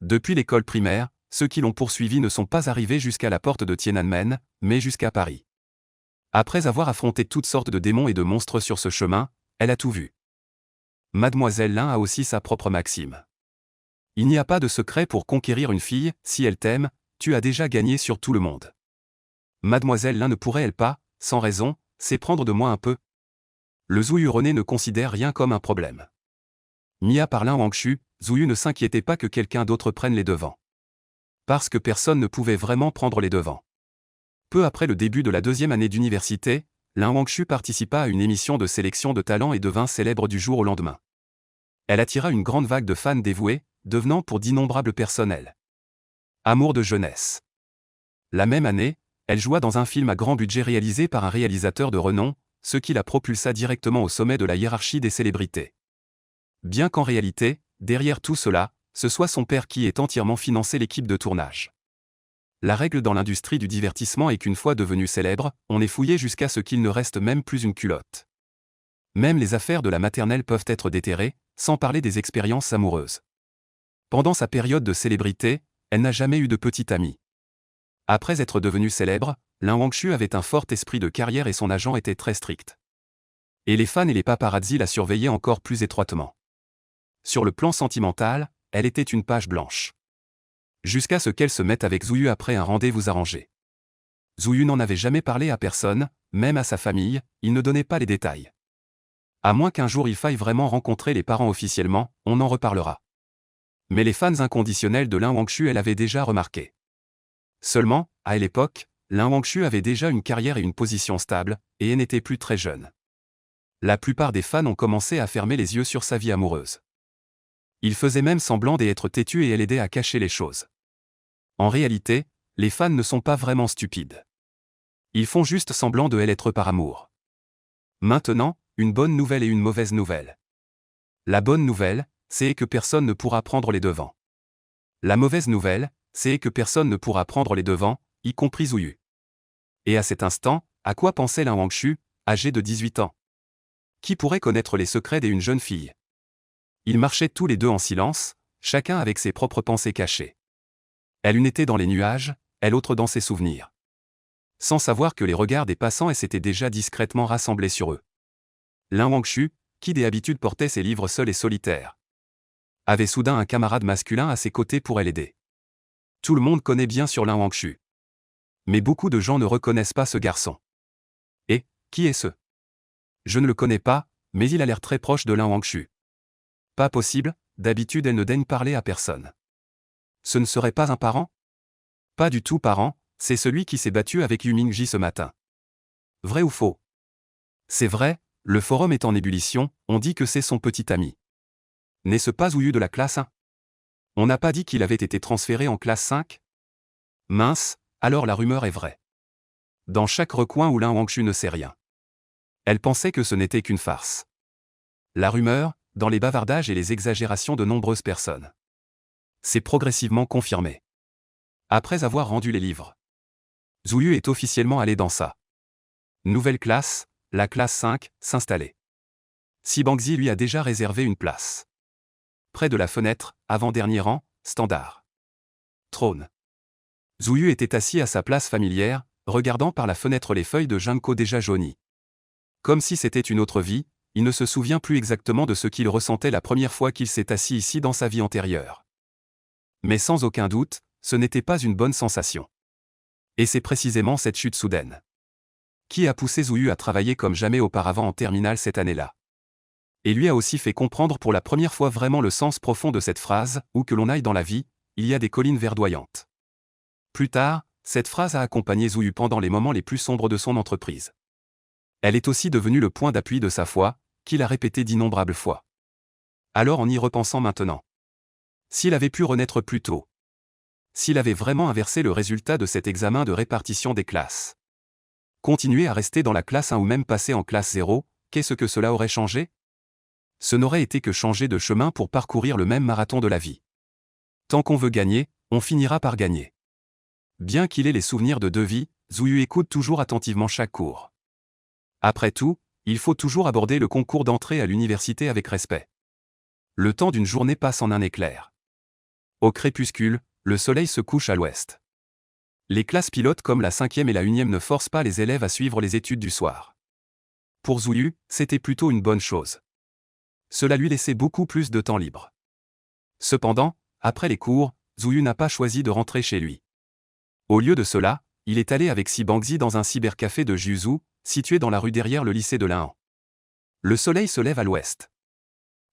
Depuis l'école primaire, ceux qui l'ont poursuivi ne sont pas arrivés jusqu'à la porte de Tiananmen, mais jusqu'à Paris. Après avoir affronté toutes sortes de démons et de monstres sur ce chemin, elle a tout vu. Mademoiselle Lin a aussi sa propre maxime. Il n'y a pas de secret pour conquérir une fille, si elle t'aime, tu as déjà gagné sur tout le monde. Mademoiselle Lin ne pourrait-elle pas, sans raison, s'éprendre de moi un peu? Le Zuyu René ne considère rien comme un problème. Mis à part Lin Wangshu, Zuyu ne s'inquiétait pas que quelqu'un d'autre prenne les devants. Parce que personne ne pouvait vraiment prendre les devants. Peu après le début de la 2e année d'université, Lin Wangshu participa à une émission de sélection de talent et devint célèbre du jour au lendemain. Elle attira une grande vague de fans dévoués, devenant pour d'innombrables personnels. Amour de jeunesse. La même année, Elle joua dans un film à grand budget réalisé par un réalisateur de renom, ce qui la propulsa directement au sommet de la hiérarchie des célébrités. Bien qu'en réalité, derrière tout cela, ce soit son père qui ait entièrement financé l'équipe de tournage. La règle dans l'industrie du divertissement est qu'une fois devenu célèbre, on est fouillé jusqu'à ce qu'il ne reste même plus une culotte. Même les affaires de la maternelle peuvent être déterrées, sans parler des expériences amoureuses. Pendant sa période de célébrité, elle n'a jamais eu de petite amie. Après être devenue célèbre, Lin Wangshu avait un fort esprit de carrière et son agent était très strict. Et les fans et les paparazzi la surveillaient encore plus étroitement. Sur le plan sentimental, elle était une page blanche. Jusqu'à ce qu'elle se mette avec Zhu Yu après un rendez-vous arrangé. Zhu Yu n'en avait jamais parlé à personne, même à sa famille, il ne donnait pas les détails. À moins qu'un jour il faille vraiment rencontrer les parents officiellement, on en reparlera. Mais les fans inconditionnels de Lin Wangshu l'avaient déjà remarqué. Seulement, à l'époque, Lin Wangshu avait déjà une carrière et une position stable, et elle n'était plus très jeune. La plupart des fans ont commencé à fermer les yeux sur sa vie amoureuse. Il faisait même semblant d'être têtu et elle aidait à cacher les choses. En réalité, les fans ne sont pas vraiment stupides. Ils font juste semblant de l'être par amour. Maintenant, une bonne nouvelle et une mauvaise nouvelle. La bonne nouvelle, c'est que personne ne pourra prendre les devants. La mauvaise nouvelle, c'est que personne ne pourra prendre les devants, y compris Zhu Yu. Et à cet instant, à quoi pensait Lin Wangshu, âgé de 18 ans? Qui pourrait connaître les secrets d'une jeune fille? Ils marchaient tous les deux en silence, chacun avec ses propres pensées cachées. Elle une était dans les nuages, elle autre dans ses souvenirs. Sans savoir que les regards des passants s'étaient déjà discrètement rassemblés sur eux. Lin Wangshu, qui d'habitude portait ses livres seul et solitaire, avait soudain un camarade masculin à ses côtés pour l'aider. Tout le monde connaît bien sur Lin Wangshu. Mais beaucoup de gens ne reconnaissent pas ce garçon. Et, qui est ce? Je ne le connais pas, mais il a l'air très proche de Lin Wangshu. Pas possible, d'habitude elle ne daigne parler à personne. Ce ne serait pas un parent? Pas du tout parent, c'est celui qui s'est battu avec Yu Mingji ce matin. Vrai ou faux? C'est vrai, le forum est en ébullition, on dit que c'est son petit ami. N'est-ce pas Zhu Yu de la classe 1? On n'a pas dit qu'il avait été transféré en classe 5? Mince, alors la rumeur est vraie. Dans chaque recoin où Lin Wangshu ne sait rien. Elle pensait que ce n'était qu'une farce. La rumeur, dans les bavardages et les exagérations de nombreuses personnes. C'est progressivement confirmé. Après avoir rendu les livres, Zhu Yu est officiellement allé dans sa nouvelle classe, la classe 5, s'installer. Si Bangzi lui a déjà réservé une place. Près de la fenêtre, avant-dernier rang, standard. Trône. Zhu Yu était assis à sa place familière, regardant par la fenêtre les feuilles de ginkgo déjà jaunies. Comme si c'était une autre vie, il ne se souvient plus exactement de ce qu'il ressentait la première fois qu'il s'est assis ici dans sa vie antérieure. Mais sans aucun doute, ce n'était pas une bonne sensation. Et c'est précisément cette chute soudaine qui a poussé Zhu Yu à travailler comme jamais auparavant en terminale cette année-là. Et lui a aussi fait comprendre pour la première fois vraiment le sens profond de cette phrase, où que l'on aille dans la vie, il y a des collines verdoyantes. Plus tard, cette phrase a accompagné Zhu Yu pendant les moments les plus sombres de son entreprise. Elle est aussi devenue le point d'appui de sa foi, qu'il a répété d'innombrables fois. Alors en y repensant maintenant. S'il avait pu renaître plus tôt. S'il avait vraiment inversé le résultat de cet examen de répartition des classes. Continuer à rester dans la classe 1 ou même passer en classe 0, qu'est-ce que cela aurait changé? Ce n'aurait été que changer de chemin pour parcourir le même marathon de la vie. Tant qu'on veut gagner, on finira par gagner. Bien qu'il ait les souvenirs de deux vies, Zhu Yu écoute toujours attentivement chaque cours. Après tout, il faut toujours aborder le concours d'entrée à l'université avec respect. Le temps d'une journée passe en un éclair. Au crépuscule, le soleil se couche à l'ouest. Les classes pilotes comme la 5e et la 1e ne forcent pas les élèves à suivre les études du soir. Pour Zhu Yu, c'était plutôt une bonne chose. Cela lui laissait beaucoup plus de temps libre. Cependant, après les cours, Zhu Yu n'a pas choisi de rentrer chez lui. Au lieu de cela, il est allé avec Si Bangzi dans un cybercafé de Jiuzhou, situé dans la rue derrière le lycée de Lin. Le soleil se lève à l'ouest.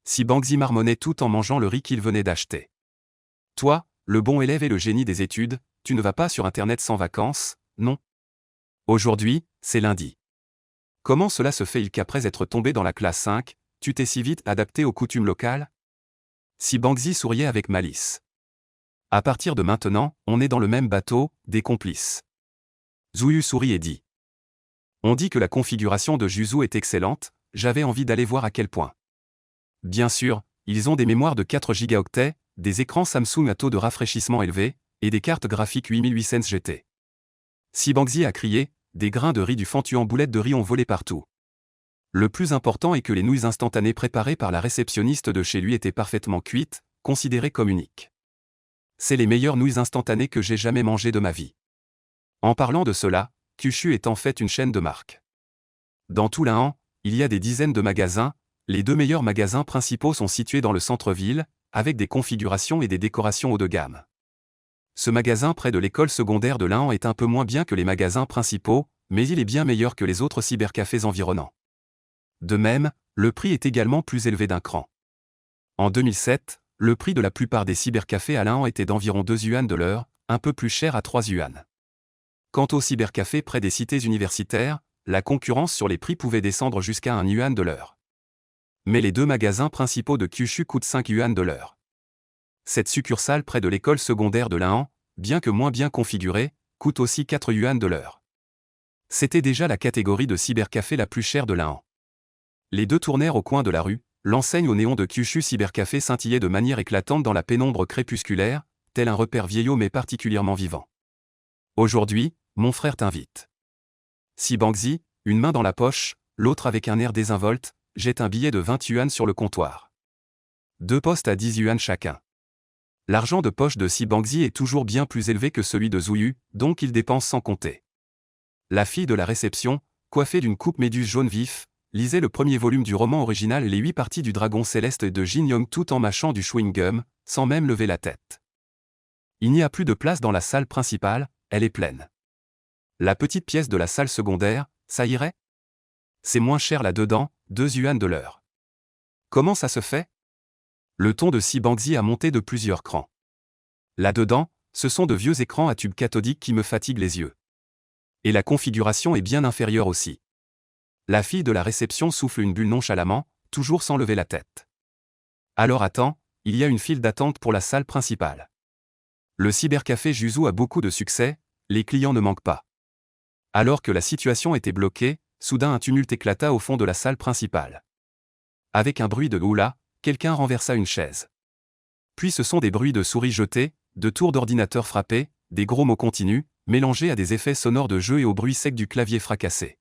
Si Bangzi marmonnait tout en mangeant le riz qu'il venait d'acheter. Toi, le bon élève et le génie des études, tu ne vas pas sur Internet sans vacances, non? Aujourd'hui, c'est lundi. Comment cela se fait-il qu'après être tombé dans la classe 5, tu t'es si vite adapté aux coutumes locales? Si Bangzi souriait avec malice. À partir de maintenant, on est dans le même bateau, des complices. Zouyu sourit et dit. On dit que la configuration de Juzu est excellente, j'avais envie d'aller voir à quel point. Bien sûr, ils ont des mémoires de 4 gigaoctets, des écrans Samsung à taux de rafraîchissement élevé, et des cartes graphiques 8800 GT. Si Bangzi a crié, des grains de riz du Fantu en boulettes de riz ont volé partout. Le plus important est que les nouilles instantanées préparées par la réceptionniste de chez lui étaient parfaitement cuites, considérées comme uniques. C'est les meilleures nouilles instantanées que j'ai jamais mangées de ma vie. En parlant de cela, Kyushu est en fait une chaîne de marques. Dans tout l'Inhan, il y a des dizaines de magasins, les 2 meilleurs magasins principaux sont situés dans le centre-ville, avec des configurations et des décorations haut de gamme. Ce magasin près de l'école secondaire de l'Inhan est un peu moins bien que les magasins principaux, mais il est bien meilleur que les autres cybercafés environnants. De même, le prix est également plus élevé d'un cran. En 2007, le prix de la plupart des cybercafés à l'Inhan était d'environ 2 yuan de l'heure, un peu plus cher à 3 yuan. Quant aux cybercafés près des cités universitaires, la concurrence sur les prix pouvait descendre jusqu'à 1 yuan de l'heure. Mais les 2 magasins principaux de Kyushu coûtent 5 yuan de l'heure. Cette succursale près de l'école secondaire de l'Inhan, bien que moins bien configurée, coûte aussi 4 yuan de l'heure. C'était déjà la catégorie de cybercafé la plus chère de l'Inhan. Les 2 tournèrent au coin de la rue, l'enseigne au néon de Kyushu Cybercafé scintillait de manière éclatante dans la pénombre crépusculaire, tel un repère vieillot mais particulièrement vivant. Aujourd'hui, mon frère t'invite. Si Bangzi, une main dans la poche, l'autre avec un air désinvolte, jette un billet de 20 yuan sur le comptoir. 2 postes à 10 yuan chacun. L'argent de poche de Si Bangzi est toujours bien plus élevé que celui de Zouyu, donc il dépense sans compter. La fille de la réception, coiffée d'une coupe méduse jaune vif, lisait le premier volume du roman original et les 8 parties du Dragon Céleste de Jin Young tout en mâchant du chewing-gum, sans même lever la tête. Il n'y a plus de place dans la salle principale, elle est pleine. La petite pièce de la salle secondaire, ça irait? C'est moins cher là-dedans, 2 yuan de l'heure. Comment ça se fait? Le ton de Si Bangzi a monté de plusieurs crans. Là-dedans, ce sont de vieux écrans à tube cathodique qui me fatiguent les yeux. Et la configuration est bien inférieure aussi. La fille de la réception souffle une bulle nonchalamment, toujours sans lever la tête. Alors attends, il y a une file d'attente pour la salle principale. Le cybercafé Juzu a beaucoup de succès, les clients ne manquent pas. Alors que la situation était bloquée, soudain un tumulte éclata au fond de la salle principale. Avec un bruit de houla, quelqu'un renversa une chaise. Puis ce sont des bruits de souris jetées, de tours d'ordinateur frappés, des gros mots continus, mélangés à des effets sonores de jeu et au bruit sec du clavier fracassé.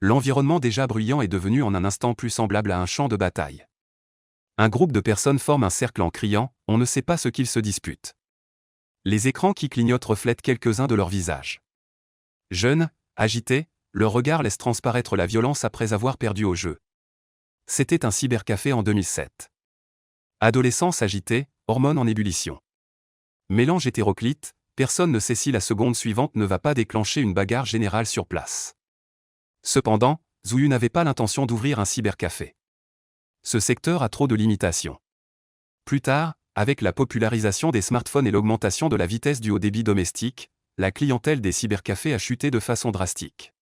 L'environnement déjà bruyant est devenu en un instant plus semblable à un champ de bataille. Un groupe de personnes forme un cercle en criant, on ne sait pas ce qu'ils se disputent. Les écrans qui clignotent reflètent quelques-uns de leurs visages. Jeunes, agités, leur regard laisse transparaître la violence après avoir perdu au jeu. C'était un cybercafé en 2007. Adolescence agitée, hormones en ébullition. Mélange hétéroclite, personne ne sait si la seconde suivante ne va pas déclencher une bagarre générale sur place. Cependant, Zouyu n'avait pas l'intention d'ouvrir un cybercafé. Ce secteur a trop de limitations. Plus tard, avec la popularisation des smartphones et l'augmentation de la vitesse du haut débit domestique, la clientèle des cybercafés a chuté de façon drastique.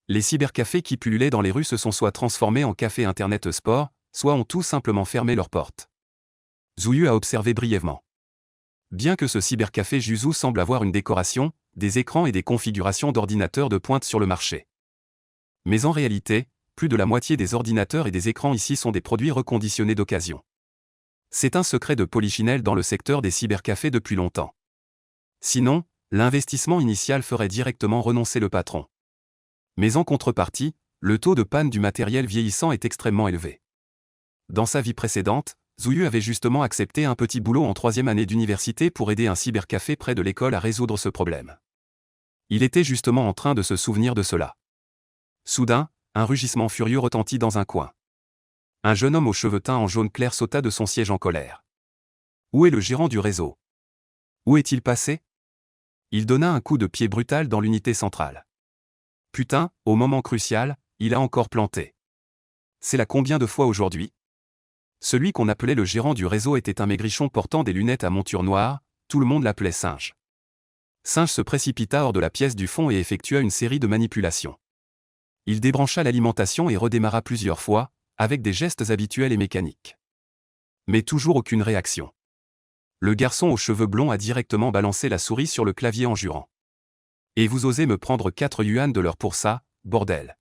Les cybercafés qui pullulaient dans les rues se sont soit transformés en cafés internet sport, soit ont tout simplement fermé leurs portes. Zouyu a observé brièvement. Bien que ce cybercafé Juzu semble avoir une décoration, des écrans et des configurations d'ordinateurs de pointe sur le marché. Mais en réalité, plus de la moitié des ordinateurs et des écrans ici sont des produits reconditionnés d'occasion. C'est un secret de polichinelle dans le secteur des cybercafés depuis longtemps. Sinon, l'investissement initial ferait directement renoncer le patron. Mais en contrepartie, le taux de panne du matériel vieillissant est extrêmement élevé. Dans sa vie précédente, Zouyu avait justement accepté un petit boulot en 3e année d'université pour aider un cybercafé près de l'école à résoudre ce problème. Il était justement en train de se souvenir de cela. Soudain, un rugissement furieux retentit dans un coin. Un jeune homme aux cheveux teints en jaune clair sauta de son siège en colère. Où est le gérant du réseau? Où est-il passé? Il donna un coup de pied brutal dans l'unité centrale. Putain, au moment crucial, il a encore planté. C'est la combien de fois aujourd'hui? Celui qu'on appelait le gérant du réseau était un maigrichon portant des lunettes à monture noire, tout le monde l'appelait Singe. Singe se précipita hors de la pièce du fond et effectua une série de manipulations. Il débrancha l'alimentation et redémarra plusieurs fois, avec des gestes habituels et mécaniques. Mais toujours aucune réaction. Le garçon aux cheveux blonds a directement balancé la souris sur le clavier en jurant. Et vous osez me prendre 4 yuan de l'heure pour ça, bordel.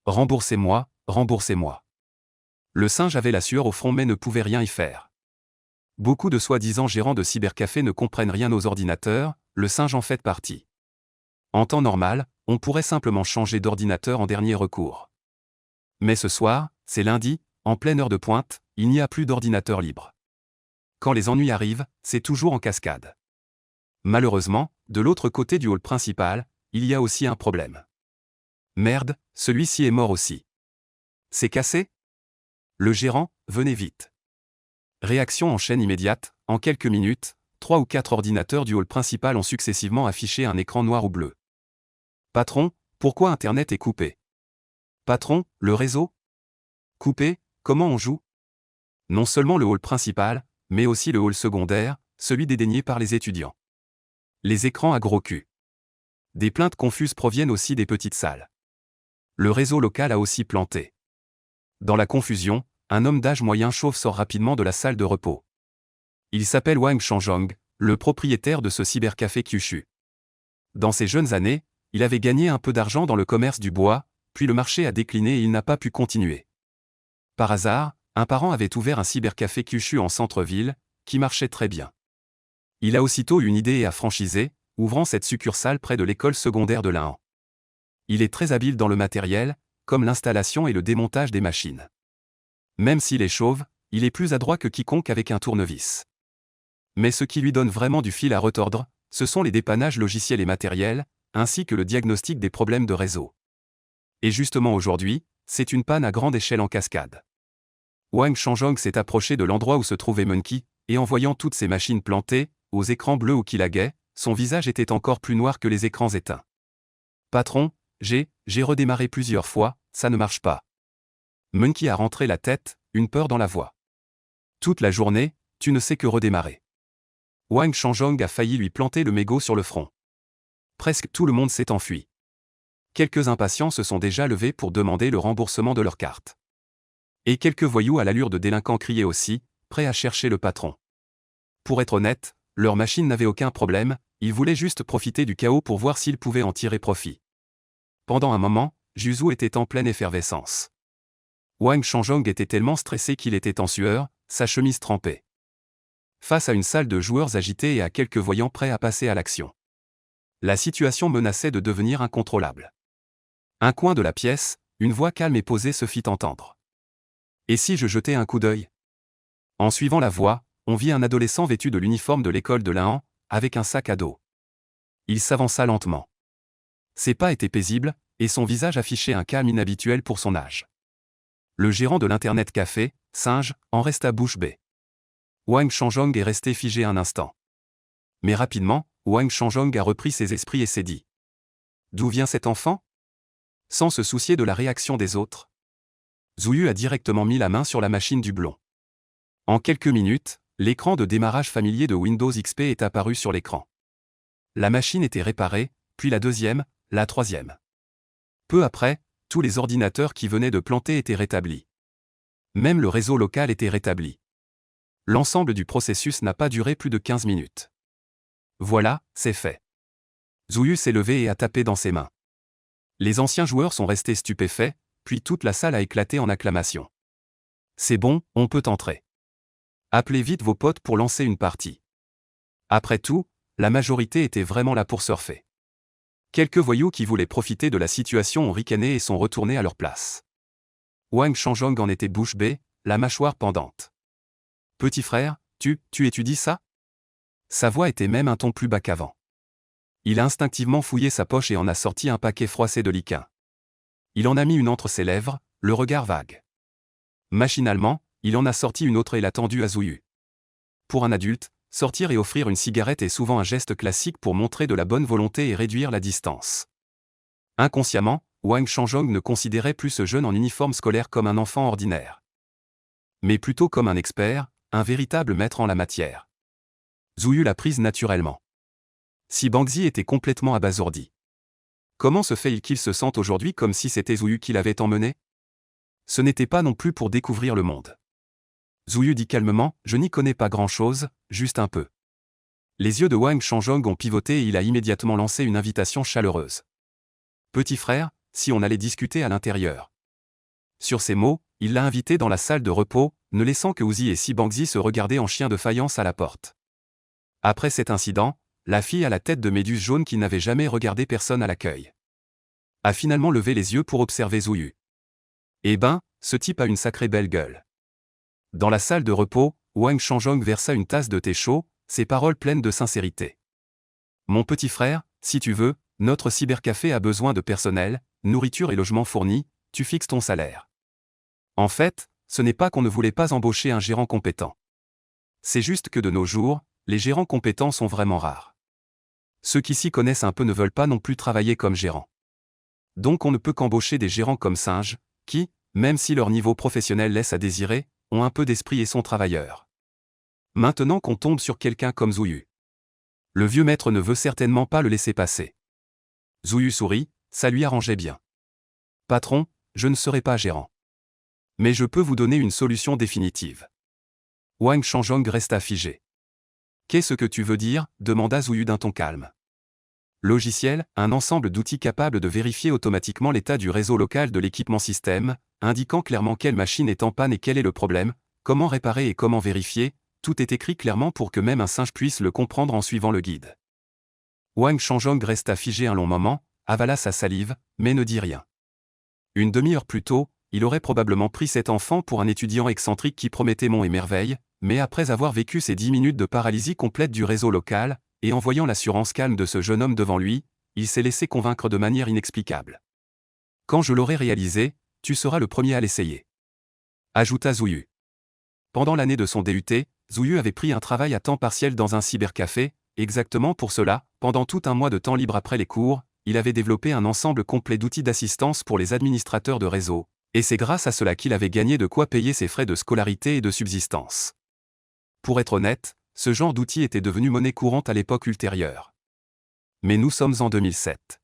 Remboursez-moi, remboursez-moi. Le singe avait la sueur au front mais ne pouvait rien y faire. Beaucoup de soi-disant gérants de cybercafés ne comprennent rien aux ordinateurs, le singe en fait partie. En temps normal, on pourrait simplement changer d'ordinateur en dernier recours. Mais ce soir, c'est lundi, en pleine heure de pointe, il n'y a plus d'ordinateur libre. Quand les ennuis arrivent, c'est toujours en cascade. Malheureusement, de l'autre côté du hall principal, il y a aussi un problème. Merde, celui-ci est mort aussi. C'est cassé? Le gérant, venez vite. Réaction en chaîne immédiate, en quelques minutes, 3 ou 4 ordinateurs du hall principal ont successivement affiché un écran noir ou bleu. Patron, pourquoi Internet est coupé? Patron, le réseau? Coupé, comment on joue? Non seulement le hall principal, mais aussi le hall secondaire, celui dédaigné par les étudiants. Les écrans à gros cul. Des plaintes confuses proviennent aussi des petites salles. Le réseau local a aussi planté. Dans la confusion, un homme d'âge moyen chauve sort rapidement de la salle de repos. Il s'appelle Wang Chanzhong, le propriétaire de ce cybercafé Kyushu. Dans ses jeunes années, il avait gagné un peu d'argent dans le commerce du bois, puis le marché a décliné et il n'a pas pu continuer. Par hasard, un parent avait ouvert un cybercafé Kyushu en centre-ville, qui marchait très bien. Il a aussitôt eu une idée et a franchisé, ouvrant cette succursale près de l'école secondaire de Lahan. Il est très habile dans le matériel, comme l'installation et le démontage des machines. Même s'il est chauve, il est plus adroit que quiconque avec un tournevis. Mais ce qui lui donne vraiment du fil à retordre, ce sont les dépannages logiciels et matériels, ainsi que le diagnostic des problèmes de réseau. Et justement aujourd'hui, c'est une panne à grande échelle en cascade. Wang Chanzhong s'est approché de l'endroit où se trouvait Monkey, et en voyant toutes ces machines plantées, aux écrans bleus ou qui laguaient, son visage était encore plus noir que les écrans éteints. Patron, j'ai redémarré plusieurs fois, ça ne marche pas. Monkey a rentré la tête, une peur dans la voix. Toute la journée, tu ne sais que redémarrer. Wang Chanzhong a failli lui planter le mégot sur le front. Presque tout le monde s'est enfui. Quelques impatients se sont déjà levés pour demander le remboursement de leur carte. Et quelques voyous à l'allure de délinquants criaient aussi, prêts à chercher le patron. Pour être honnête, leur machine n'avait aucun problème, ils voulaient juste profiter du chaos pour voir s'ils pouvaient en tirer profit. Pendant un moment, Juzu était en pleine effervescence. Wang Chanzhong était tellement stressé qu'il était en sueur, sa chemise trempée. Face à une salle de joueurs agités et à quelques voyants prêts à passer à l'action. La situation menaçait de devenir incontrôlable. Un coin de la pièce, une voix calme et posée se fit entendre. Et si je jetais un coup d'œil? En suivant la voix, on vit un adolescent vêtu de l'uniforme de l'école de Lahan, avec un sac à dos. Il s'avança lentement. Ses pas étaient paisibles, et son visage affichait un calme inhabituel pour son âge. Le gérant de l'Internet Café, Singe, en resta bouche bée. Wang Chanzhong est resté figé un instant. Mais rapidement, Wang Chanzhong a repris ses esprits et s'est dit. D'où vient cet enfant? Sans se soucier de la réaction des autres. Zouyu a directement mis la main sur la machine du blond. En quelques minutes, l'écran de démarrage familier de Windows XP est apparu sur l'écran. La machine était réparée, puis la deuxième, la troisième. Peu après, tous les ordinateurs qui venaient de planter étaient rétablis. Même le réseau local était rétabli. L'ensemble du processus n'a pas duré plus de 15 minutes. Voilà, c'est fait. Zouyu s'est levé et a tapé dans ses mains. Les anciens joueurs sont restés stupéfaits, puis toute la salle a éclaté en acclamations. C'est bon, on peut entrer. Appelez vite vos potes pour lancer une partie. Après tout, la majorité était vraiment là pour surfer. Quelques voyous qui voulaient profiter de la situation ont ricané et sont retournés à leur place. Wang Chanzhong en était bouche bée, la mâchoire pendante. Petit frère, tu étudies ça? Sa voix était même un ton plus bas qu'avant. Il a instinctivement fouillé sa poche et en a sorti un paquet froissé de liquin. Il en a mis une entre ses lèvres, le regard vague. Machinalement, il en a sorti une autre et l'a tendue à Zouyu. Pour un adulte, sortir et offrir une cigarette est souvent un geste classique pour montrer de la bonne volonté et réduire la distance. Inconsciemment, Wang Chanzhong ne considérait plus ce jeune en uniforme scolaire comme un enfant ordinaire. Mais plutôt comme un expert, un véritable maître en la matière. Zouyu l'a prise naturellement. Si Bangzi était complètement abasourdi. Comment se fait-il qu'il se sente aujourd'hui comme si c'était Zouyu qui l'avait emmené? Ce n'était pas non plus pour découvrir le monde. Zouyu dit calmement, je n'y connais pas grand-chose, juste un peu. Les yeux de Wang Changjong ont pivoté et il a immédiatement lancé une invitation chaleureuse. Petit frère, si on allait discuter à l'intérieur. Sur ces mots, il l'a invité dans la salle de repos, ne laissant que Uzi et Si Bangzi se regarder en chien de faïence à la porte. Après cet incident, la fille à la tête de méduse jaune qui n'avait jamais regardé personne à l'accueil a finalement levé les yeux pour observer Zouyu. Eh ben, ce type a une sacrée belle gueule. Dans la salle de repos, Wang Changjong versa une tasse de thé chaud, ses paroles pleines de sincérité. Mon petit frère, si tu veux, notre cybercafé a besoin de personnel, nourriture et logement fournis, tu fixes ton salaire. En fait, ce n'est pas qu'on ne voulait pas embaucher un gérant compétent. C'est juste que de nos jours, les gérants compétents sont vraiment rares. Ceux qui s'y connaissent un peu ne veulent pas non plus travailler comme gérants. Donc on ne peut qu'embaucher des gérants comme singes, qui, même si leur niveau professionnel laisse à désirer, ont un peu d'esprit et sont travailleurs. Maintenant qu'on tombe sur quelqu'un comme Zouyu. Le vieux maître ne veut certainement pas le laisser passer. Zouyu sourit, ça lui arrangeait bien. Patron, je ne serai pas gérant. Mais je peux vous donner une solution définitive. Wang Changjong resta figé. Qu'est-ce que tu veux dire demanda Zouyu d'un ton calme. Logiciel, un ensemble d'outils capables de vérifier automatiquement l'état du réseau local de l'équipement système, indiquant clairement quelle machine est en panne et quel est le problème, comment réparer et comment vérifier, tout est écrit clairement pour que même un singe puisse le comprendre en suivant le guide. Wang Changjong resta figé un long moment, avala sa salive, mais ne dit rien. Une demi-heure plus tôt, il aurait probablement pris cet enfant pour un étudiant excentrique qui promettait monts et merveilles, mais après avoir vécu ces 10 minutes de paralysie complète du réseau local, et en voyant l'assurance calme de ce jeune homme devant lui, il s'est laissé convaincre de manière inexplicable. Quand je l'aurai réalisé, tu seras le premier à l'essayer. Ajouta Zouyu. Pendant l'année de son DUT, Zouyu avait pris un travail à temps partiel dans un cybercafé, exactement pour cela, pendant tout un mois de temps libre après les cours, il avait développé un ensemble complet d'outils d'assistance pour les administrateurs de réseau, et c'est grâce à cela qu'il avait gagné de quoi payer ses frais de scolarité et de subsistance. Pour être honnête, ce genre d'outil était devenu monnaie courante à l'époque ultérieure. Mais nous sommes en 2007.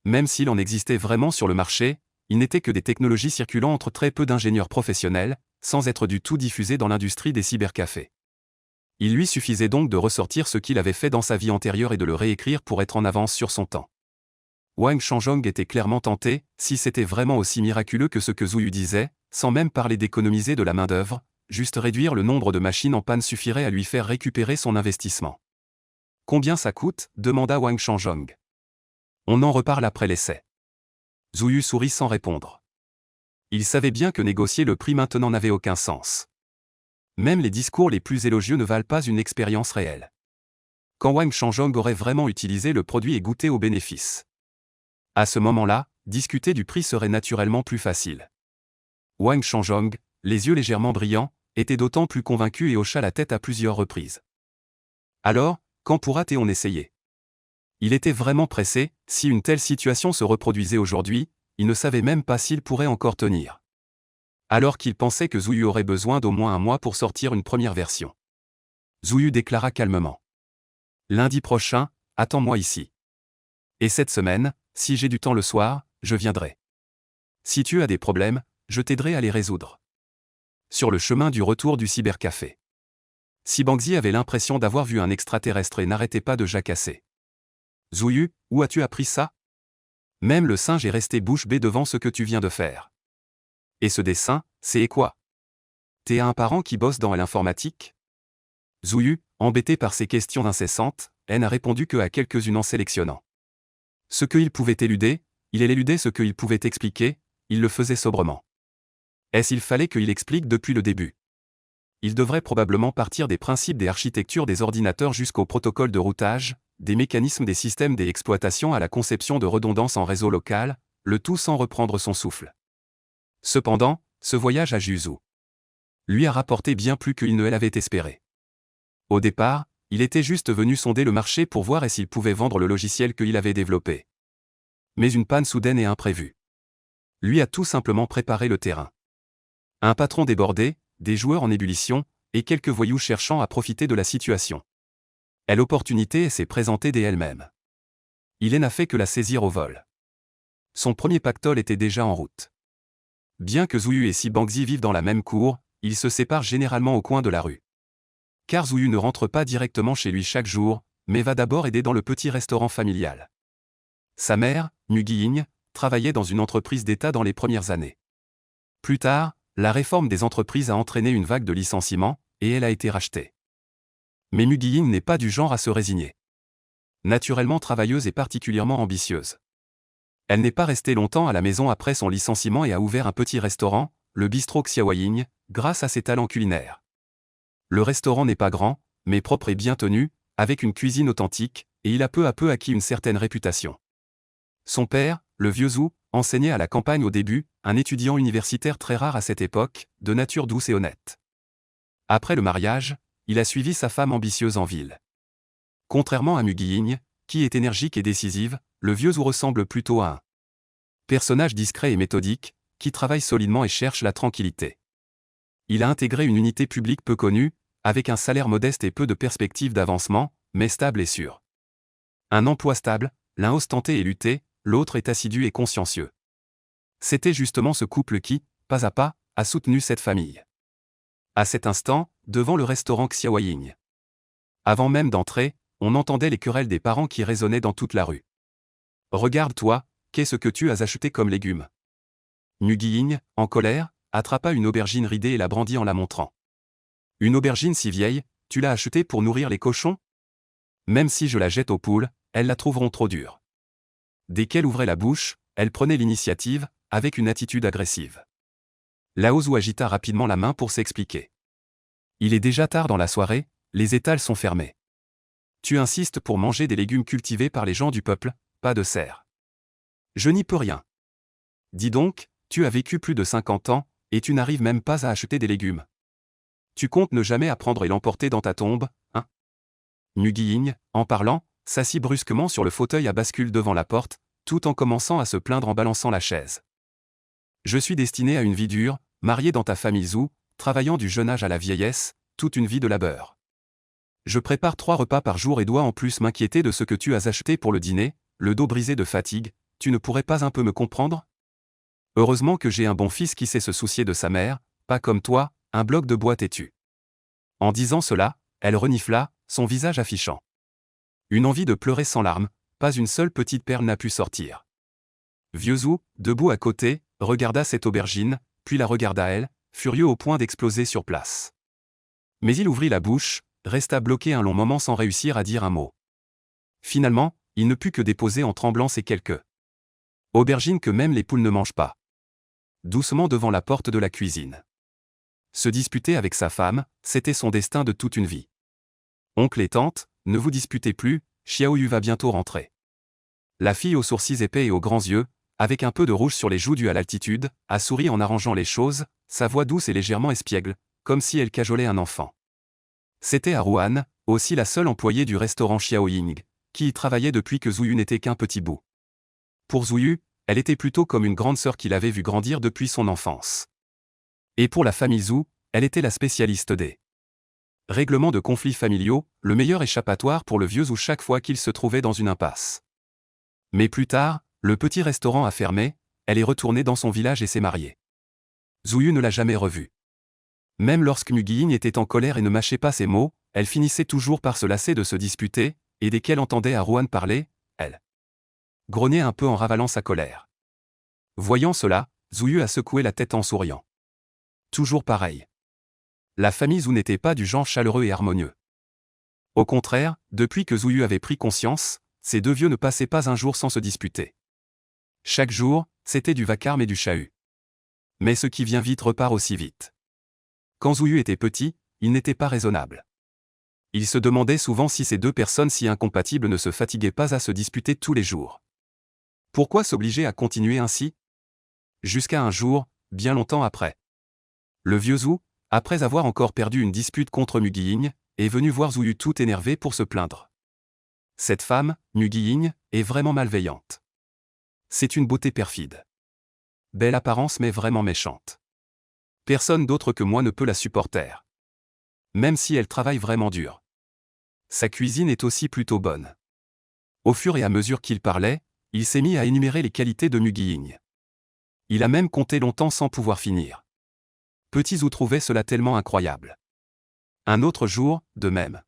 Même s'il en existait vraiment sur le marché, il n'était que des technologies circulant entre très peu d'ingénieurs professionnels, sans être du tout diffusés dans l'industrie des cybercafés. Il lui suffisait donc de ressortir ce qu'il avait fait dans sa vie antérieure et de le réécrire pour être en avance sur son temps. Wang Changjong était clairement tenté, si c'était vraiment aussi miraculeux que ce que Zouyu disait, sans même parler d'économiser de la main-d'œuvre, juste réduire le nombre de machines en panne suffirait à lui faire récupérer son investissement. Combien ça coûte demanda Wang Changjong. On en reparle après l'essai. Zouyu sourit sans répondre. Il savait bien que négocier le prix maintenant n'avait aucun sens. Même les discours les plus élogieux ne valent pas une expérience réelle. Quand Wang Changjong aurait vraiment utilisé le produit et goûté aux bénéfices. À ce moment-là, discuter du prix serait naturellement plus facile. Wang Changjong, les yeux légèrement brillants, était d'autant plus convaincu et hocha la tête à plusieurs reprises. Alors, quand pourra-t-on essayer? Il était vraiment pressé, si une telle situation se reproduisait aujourd'hui, il ne savait même pas s'il pourrait encore tenir. Alors qu'il pensait que Zouyu aurait besoin d'au moins un mois pour sortir une première version. Zouyu déclara calmement. Lundi prochain, attends-moi ici. Et cette semaine, si j'ai du temps le soir, je viendrai. Si tu as des problèmes, je t'aiderai à les résoudre. Sur le chemin du retour du cybercafé. Si Bangzi avait l'impression d'avoir vu un extraterrestre et n'arrêtait pas de jacasser. Zouyu, où as-tu appris ça? Même le singe est resté bouche bée devant ce que tu viens de faire. Et ce dessin, c'est quoi? T'es un parent qui bosse dans l'informatique? Zouyu, embêté par ces questions incessantes, n'a répondu que à quelques-unes en sélectionnant. Ce qu'il pouvait éluder, il éludait ce qu'il pouvait expliquer, il le faisait sobrement. Il fallait qu'il explique depuis le début. Il devrait probablement partir des principes des architectures des ordinateurs jusqu'au protocole de routage, des mécanismes des systèmes d'exploitation à la conception de redondance en réseau local, le tout sans reprendre son souffle. Cependant, ce voyage à Juzhou lui a rapporté bien plus qu'il ne l'avait espéré. Au départ, il était juste venu sonder le marché pour voir s'il pouvait vendre le logiciel qu'il avait développé. Mais une panne soudaine et imprévue lui a tout simplement préparé le terrain. Un patron débordé, des joueurs en ébullition, et quelques voyous cherchant à profiter de la situation. L'opportunité s'est présentée d'elle-même. Il n'a fait que la saisir au vol. Son premier pactole était déjà en route. Bien que Zouyu et Si Bangzi vivent dans la même cour, ils se séparent généralement au coin de la rue. Car Zouyu ne rentre pas directement chez lui chaque jour, mais va d'abord aider dans le petit restaurant familial. Sa mère, Mugi-Ying, travaillait dans une entreprise d'État dans les premières années. Plus tard, la réforme des entreprises a entraîné une vague de licenciements, et elle a été rachetée. Mais Mugi-Ying n'est pas du genre à se résigner. Naturellement travailleuse et particulièrement ambitieuse. Elle n'est pas restée longtemps à la maison après son licenciement et a ouvert un petit restaurant, le bistrot Xiaoying, grâce à ses talents culinaires. Le restaurant n'est pas grand, mais propre et bien tenu, avec une cuisine authentique, et il a peu à peu acquis une certaine réputation. Son père, le vieux Zhu, enseignait à la campagne au début, un étudiant universitaire très rare à cette époque, de nature douce et honnête. Après le mariage, il a suivi sa femme ambitieuse en ville. Contrairement à Mugi-Ying, qui est énergique et décisive, le vieux Zhu ressemble plutôt à un personnage discret et méthodique, qui travaille solidement et cherche la tranquillité. Il a intégré une unité publique peu connue, avec un salaire modeste et peu de perspectives d'avancement, mais stable et sûr. Un emploi stable, l'un ostenté et lutté, l'autre est assidu et consciencieux. C'était justement ce couple qui, pas à pas, a soutenu cette famille. À cet instant, devant le restaurant Xiaoying. Avant même d'entrer, on entendait les querelles des parents qui résonnaient dans toute la rue. « Regarde-toi, qu'est-ce que tu as acheté comme légumes ?» Mugi-Ying, en colère, attrapa une aubergine ridée et la brandit en la montrant. « Une aubergine si vieille, tu l'as achetée pour nourrir les cochons ? Même si je la jette aux poules, elles la trouveront trop dure. » Dès qu'elle ouvrait la bouche, elle prenait l'initiative, avec une attitude agressive. Lao Zhu agita rapidement la main pour s'expliquer. « Il est déjà tard dans la soirée, les étals sont fermés. Tu insistes pour manger des légumes cultivés par les gens du peuple, pas de serre. Je n'y peux rien. Dis donc, tu as vécu plus de 50 ans, et tu n'arrives même pas à acheter des légumes. Tu comptes ne jamais apprendre et l'emporter dans ta tombe, hein ?» Mugi-Ying, en parlant, s'assit brusquement sur le fauteuil à bascule devant la porte, tout en commençant à se plaindre en balançant la chaise. « Je suis destiné à une vie dure, marié dans ta famille Zhu, travaillant du jeune âge à la vieillesse, toute une vie de labeur. Je prépare 3 repas par jour et dois en plus m'inquiéter de ce que tu as acheté pour le dîner, le dos brisé de fatigue, tu ne pourrais pas un peu me comprendre ? Heureusement que j'ai un bon fils qui sait se soucier de sa mère, pas comme toi, un bloc de bois têtu. » En disant cela, elle renifla, son visage affichant une envie de pleurer sans larmes, pas une seule petite perle n'a pu sortir. Vieux Zhu, debout à côté, regarda cette aubergine, puis la regarda elle, furieux au point d'exploser sur place. Mais il ouvrit la bouche, resta bloqué un long moment sans réussir à dire un mot. Finalement, il ne put que déposer en tremblant ces quelques aubergines que même les poules ne mangent pas. Doucement devant la porte de la cuisine. Se disputer avec sa femme, c'était son destin de toute une vie. Oncle et tante, ne vous disputez plus, Xiaoyu va bientôt rentrer. La fille aux sourcils épais et aux grands yeux, avec un peu de rouge sur les joues dû à l'altitude, a souri en arrangeant les choses, sa voix douce et légèrement espiègle, comme si elle cajolait un enfant. C'était Aruan, aussi la seule employée du restaurant Xiaoying, qui y travaillait depuis que Zouyu n'était qu'un petit bout. Pour Zouyu, elle était plutôt comme une grande sœur qu'il avait vue grandir depuis son enfance. Et pour la famille Zhu, elle était la spécialiste des règlements de conflits familiaux, le meilleur échappatoire pour le vieux Zhu chaque fois qu'il se trouvait dans une impasse. Mais plus tard, le petit restaurant a fermé, elle est retournée dans son village et s'est mariée. Zouyu ne l'a jamais revue. Même lorsque Mugi-Ying était en colère et ne mâchait pas ses mots, elle finissait toujours par se lasser de se disputer, et dès qu'elle entendait Aruan parler, elle grognait un peu en ravalant sa colère. Voyant cela, Zouyu a secoué la tête en souriant. Toujours pareil. La famille Zhu n'était pas du genre chaleureux et harmonieux. Au contraire, depuis que Zouyu avait pris conscience, ces deux vieux ne passaient pas un jour sans se disputer. Chaque jour, c'était du vacarme et du chahut. Mais ce qui vient vite repart aussi vite. Quand Zouyu était petit, il n'était pas raisonnable. Il se demandait souvent si ces deux personnes si incompatibles ne se fatiguaient pas à se disputer tous les jours. Pourquoi s'obliger à continuer ainsi ? Jusqu'à un jour, bien longtemps après. Le vieux Zhu, après avoir encore perdu une dispute contre Mugi-Ying, est venu voir Zouyu tout énervé pour se plaindre. Cette femme, Mugi-Ying, est vraiment malveillante. C'est une beauté perfide. Belle apparence mais vraiment méchante. Personne d'autre que moi ne peut la supporter. Même si elle travaille vraiment dur. Sa cuisine est aussi plutôt bonne. Au fur et à mesure qu'il parlait, il s'est mis à énumérer les qualités de Mugi-Ying. Il a même compté longtemps sans pouvoir finir. Petit Zhu trouvait cela tellement incroyable. Un autre jour, de même.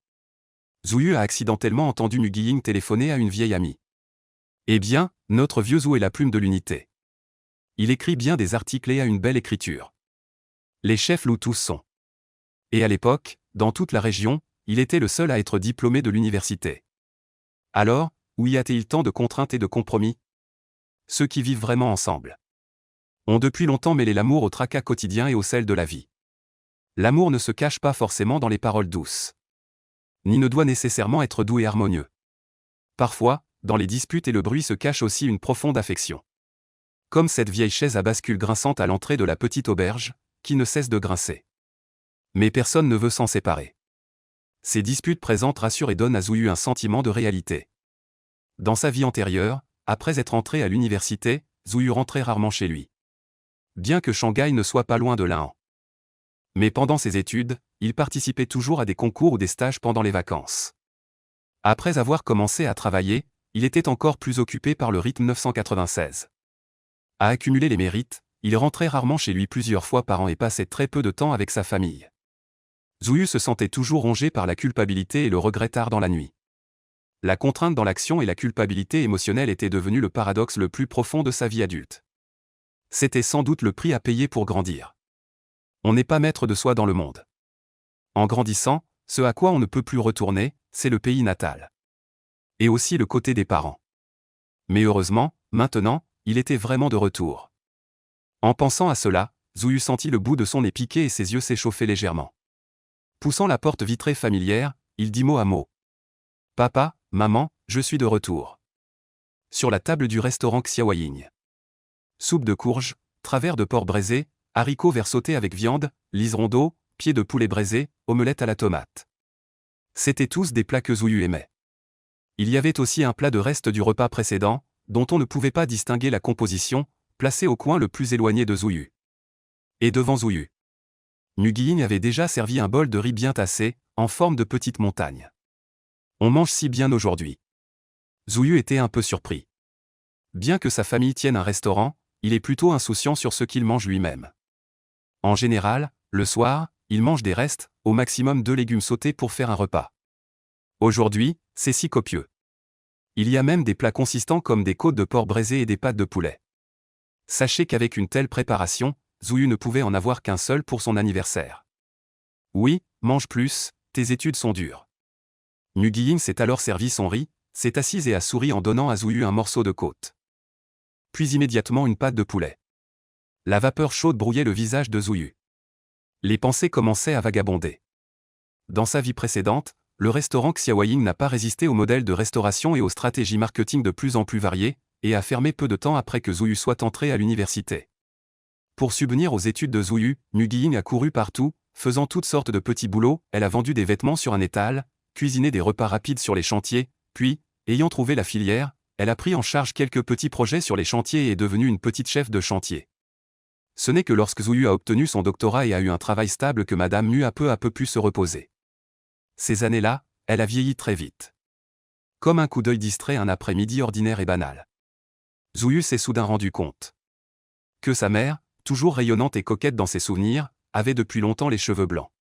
Zouyu a accidentellement entendu Ngu Ying téléphoner à une vieille amie. Eh bien, notre vieux Zou est la plume de l'unité. Il écrit bien des articles et a une belle écriture. Les chefs louent tous son. Et à l'époque, dans toute la région, il était le seul à être diplômé de l'université. Alors, où y a-t-il tant de contraintes et de compromis? Ceux qui vivent vraiment ensemble ont depuis longtemps mêlé l'amour au tracas quotidien et au sel de la vie. L'amour ne se cache pas forcément dans les paroles douces. Ni ne doit nécessairement être doux et harmonieux. Parfois, dans les disputes et le bruit se cache aussi une profonde affection. Comme cette vieille chaise à bascule grinçante à l'entrée de la petite auberge, qui ne cesse de grincer. Mais personne ne veut s'en séparer. Ces disputes présentes rassurent et donnent à Zouyu un sentiment de réalité. Dans sa vie antérieure, après être entré à l'université, Zouyu rentrait rarement chez lui. Bien que Shanghai ne soit pas loin de l'Ain. Mais pendant ses études, il participait toujours à des concours ou des stages pendant les vacances. Après avoir commencé à travailler, il était encore plus occupé par le rythme 996. À accumuler les mérites, il rentrait rarement chez lui plusieurs fois par an et passait très peu de temps avec sa famille. Zouyu se sentait toujours rongé par la culpabilité et le regret tard dans la nuit. La contrainte dans l'action et la culpabilité émotionnelle étaient devenues le paradoxe le plus profond de sa vie adulte. C'était sans doute le prix à payer pour grandir. On n'est pas maître de soi dans le monde. En grandissant, ce à quoi on ne peut plus retourner, c'est le pays natal. Et aussi le côté des parents. Mais heureusement, maintenant, il était vraiment de retour. En pensant à cela, Zouyu sentit le bout de son nez piquer et ses yeux s'échauffer légèrement. Poussant la porte vitrée familière, il dit mot à mot. « Papa, maman, je suis de retour. » Sur la table du restaurant Xiaoying. Soupe de courge, travers de porc braisé, haricots verts sautés avec viande, liserons d'eau, pieds de poulet braisé, omelette à la tomate. C'étaient tous des plats que Zouyu aimait. Il y avait aussi un plat de reste du repas précédent, dont on ne pouvait pas distinguer la composition, placé au coin le plus éloigné de Zouyu. Et devant Zouyu, Ngu Ying avait déjà servi un bol de riz bien tassé, en forme de petite montagne. On mange si bien aujourd'hui. Zouyu était un peu surpris. Bien que sa famille tienne un restaurant, il est plutôt insouciant sur ce qu'il mange lui-même. En général, le soir, il mange des restes, au maximum 2 légumes sautés pour faire un repas. Aujourd'hui, c'est si copieux. Il y a même des plats consistants comme des côtes de porc braisées et des pâtes de poulet. Sachez qu'avec une telle préparation, Zouyu ne pouvait en avoir qu'un seul pour son anniversaire. Oui, mange plus, tes études sont dures. Ngu Ying s'est alors servi son riz, s'est assise et a souri en donnant à Zouyu un morceau de côte. Puis immédiatement une pâte de poulet. La vapeur chaude brouillait le visage de Zouyu. Les pensées commençaient à vagabonder. Dans sa vie précédente, le restaurant Xiaoying n'a pas résisté au modèle de restauration et aux stratégies marketing de plus en plus variées, et a fermé peu de temps après que Zouyu soit entré à l'université. Pour subvenir aux études de Zouyu, Ngu Ying a couru partout, faisant toutes sortes de petits boulots, elle a vendu des vêtements sur un étal, cuisiné des repas rapides sur les chantiers, puis, ayant trouvé la filière, elle a pris en charge quelques petits projets sur les chantiers et est devenue une petite chef de chantier. Ce n'est que lorsque Zouyu a obtenu son doctorat et a eu un travail stable que Madame Mu a peu à peu pu se reposer. Ces années-là, elle a vieilli très vite. Comme un coup d'œil distrait un après-midi ordinaire et banal. Zouyu s'est soudain rendu compte que sa mère, toujours rayonnante et coquette dans ses souvenirs, avait depuis longtemps les cheveux blancs.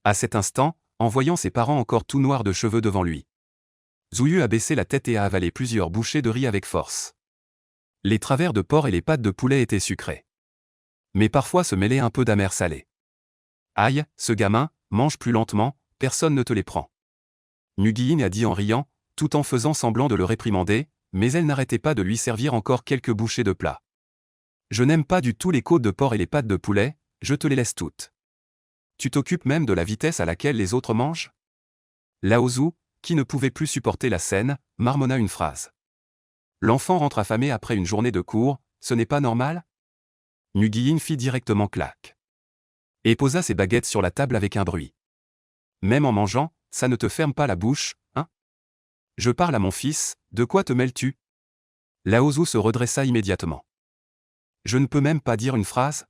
À cet instant, en voyant ses parents encore tout noirs de cheveux devant lui, Zouyu a baissé la tête et a avalé plusieurs bouchées de riz avec force. Les travers de porc et les pâtes de poulet étaient sucrés. Mais parfois se mêlait un peu d'amer salé. Aïe, ce gamin, mange plus lentement, personne ne te les prend. Ngu Ying a dit en riant, tout en faisant semblant de le réprimander, mais elle n'arrêtait pas de lui servir encore quelques bouchées de plat. Je n'aime pas du tout les côtes de porc et les pâtes de poulet, je te les laisse toutes. Tu t'occupes même de la vitesse à laquelle les autres mangent? Lao Zhu, qui ne pouvait plus supporter la scène, marmonna une phrase. L'enfant rentre affamé après une journée de cours, ce n'est pas normal? Ngu Ying fit directement claque. Et posa ses baguettes sur la table avec un bruit. Même en mangeant, ça ne te ferme pas la bouche, hein? Je parle à mon fils, de quoi te mêles-tu? Lao Zhu se redressa immédiatement. Je ne peux même pas dire une phrase?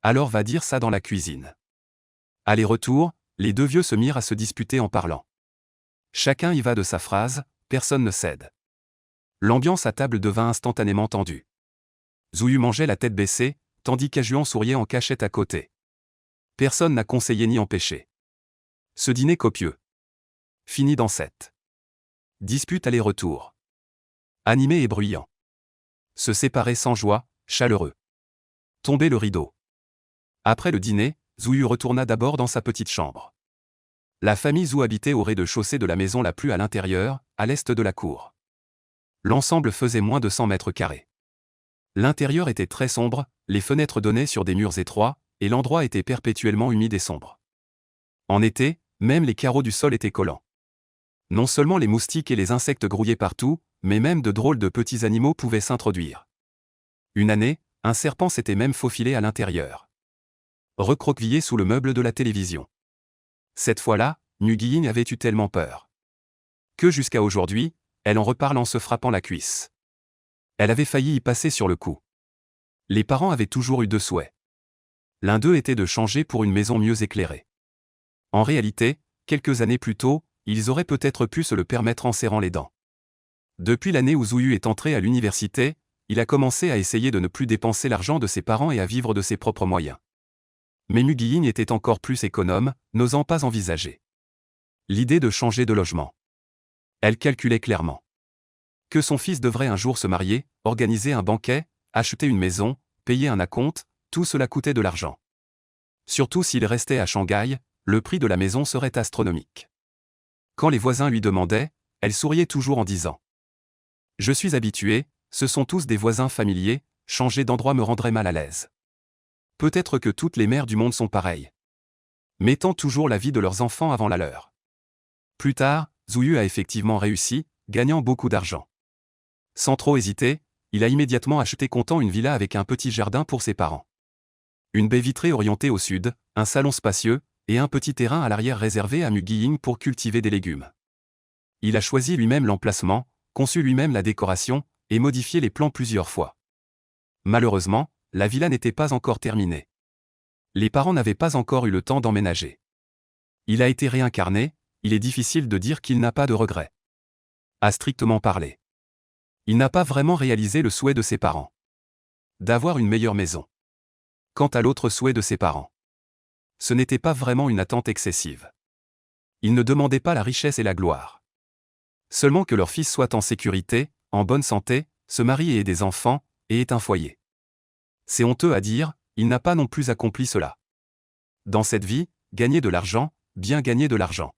Alors va dire ça dans la cuisine. Aller-retour, les deux vieux se mirent à se disputer en parlant. Chacun y va de sa phrase, personne ne cède. L'ambiance à table devint instantanément tendue. Zouyu mangeait la tête baissée, tandis qu'Ajuan souriait en cachette à côté. Personne n'a conseillé ni empêché. Ce dîner copieux. Fini dans 7. Dispute aller-retour. Animé et bruyant. Se séparer sans joie, chaleureux. Tomber le rideau. Après le dîner, Zouyu retourna d'abord dans sa petite chambre. La famille Zhou habitait au rez-de-chaussée de la maison la plus à l'intérieur, à l'est de la cour. L'ensemble faisait moins de 100 mètres carrés. L'intérieur était très sombre, les fenêtres donnaient sur des murs étroits, et l'endroit était perpétuellement humide et sombre. En été, même les carreaux du sol étaient collants. Non seulement les moustiques et les insectes grouillaient partout, mais même de drôles de petits animaux pouvaient s'introduire. Une année, un serpent s'était même faufilé à l'intérieur. Recroquevillé sous le meuble de la télévision. Cette fois-là, Nguyen avait eu tellement peur que jusqu'à aujourd'hui, elle en reparle en se frappant la cuisse. Elle avait failli y passer sur le coup. Les parents avaient toujours eu deux souhaits. L'un d'eux était de changer pour une maison mieux éclairée. En réalité, quelques années plus tôt, ils auraient peut-être pu se le permettre en serrant les dents. Depuis l'année où Zouyu est entré à l'université, il a commencé à essayer de ne plus dépenser l'argent de ses parents et à vivre de ses propres moyens. Mais Nguyen était encore plus économe, n'osant pas envisager l'idée de changer de logement. Elle calculait clairement que son fils devrait un jour se marier, organiser un banquet, acheter une maison, payer un acompte, tout cela coûtait de l'argent. Surtout s'il restait à Shanghai, le prix de la maison serait astronomique. Quand les voisins lui demandaient, elle souriait toujours en disant « Je suis habituée, ce sont tous des voisins familiers, changer d'endroit me rendrait mal à l'aise. Peut-être que toutes les mères du monde sont pareilles. Mettant toujours la vie de leurs enfants avant la leur. » Plus tard, Zouyu a effectivement réussi, gagnant beaucoup d'argent. Sans trop hésiter, il a immédiatement acheté comptant une villa avec un petit jardin pour ses parents. Une baie vitrée orientée au sud, un salon spacieux, et un petit terrain à l'arrière réservé à Nguyen pour cultiver des légumes. Il a choisi lui-même l'emplacement, conçu lui-même la décoration, et modifié les plans plusieurs fois. Malheureusement, la villa n'était pas encore terminée. Les parents n'avaient pas encore eu le temps d'emménager. Il a été réincarné, il est difficile de dire qu'il n'a pas de regrets. À strictement parler. Il n'a pas vraiment réalisé le souhait de ses parents. D'avoir une meilleure maison. Quant à l'autre souhait de ses parents. Ce n'était pas vraiment une attente excessive. Ils ne demandaient pas la richesse et la gloire. Seulement que leur fils soit en sécurité, en bonne santé, se marie et ait des enfants, et ait un foyer. C'est honteux à dire, il n'a pas non plus accompli cela. Dans cette vie, gagner de l'argent, bien gagner de l'argent.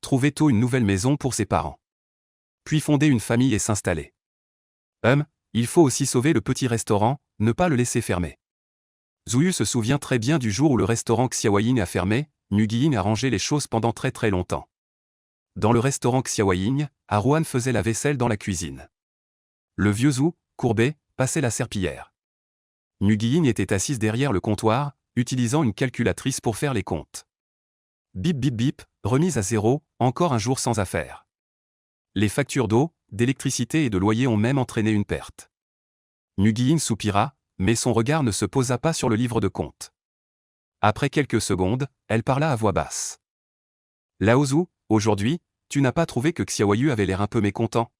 Trouver tôt une nouvelle maison pour ses parents. Puis fonder une famille et s'installer. Il faut aussi sauver le petit restaurant, ne pas le laisser fermer. Zouyu se souvient très bien du jour où le restaurant Xiaoying a fermé, Nguyen a rangé les choses pendant très longtemps. Dans le restaurant Xiaoying, Arouan faisait la vaisselle dans la cuisine. Le vieux Zhou, courbé, passait la serpillière. Nguyen était assise derrière le comptoir, utilisant une calculatrice pour faire les comptes. Bip bip bip, remise à zéro, encore un jour sans affaires. Les factures d'eau, d'électricité et de loyer ont même entraîné une perte. Nguyen soupira, mais son regard ne se posa pas sur le livre de compte. Après quelques secondes, elle parla à voix basse. Lao Zhou, aujourd'hui, tu n'as pas trouvé que Xiaoyu avait l'air un peu mécontent?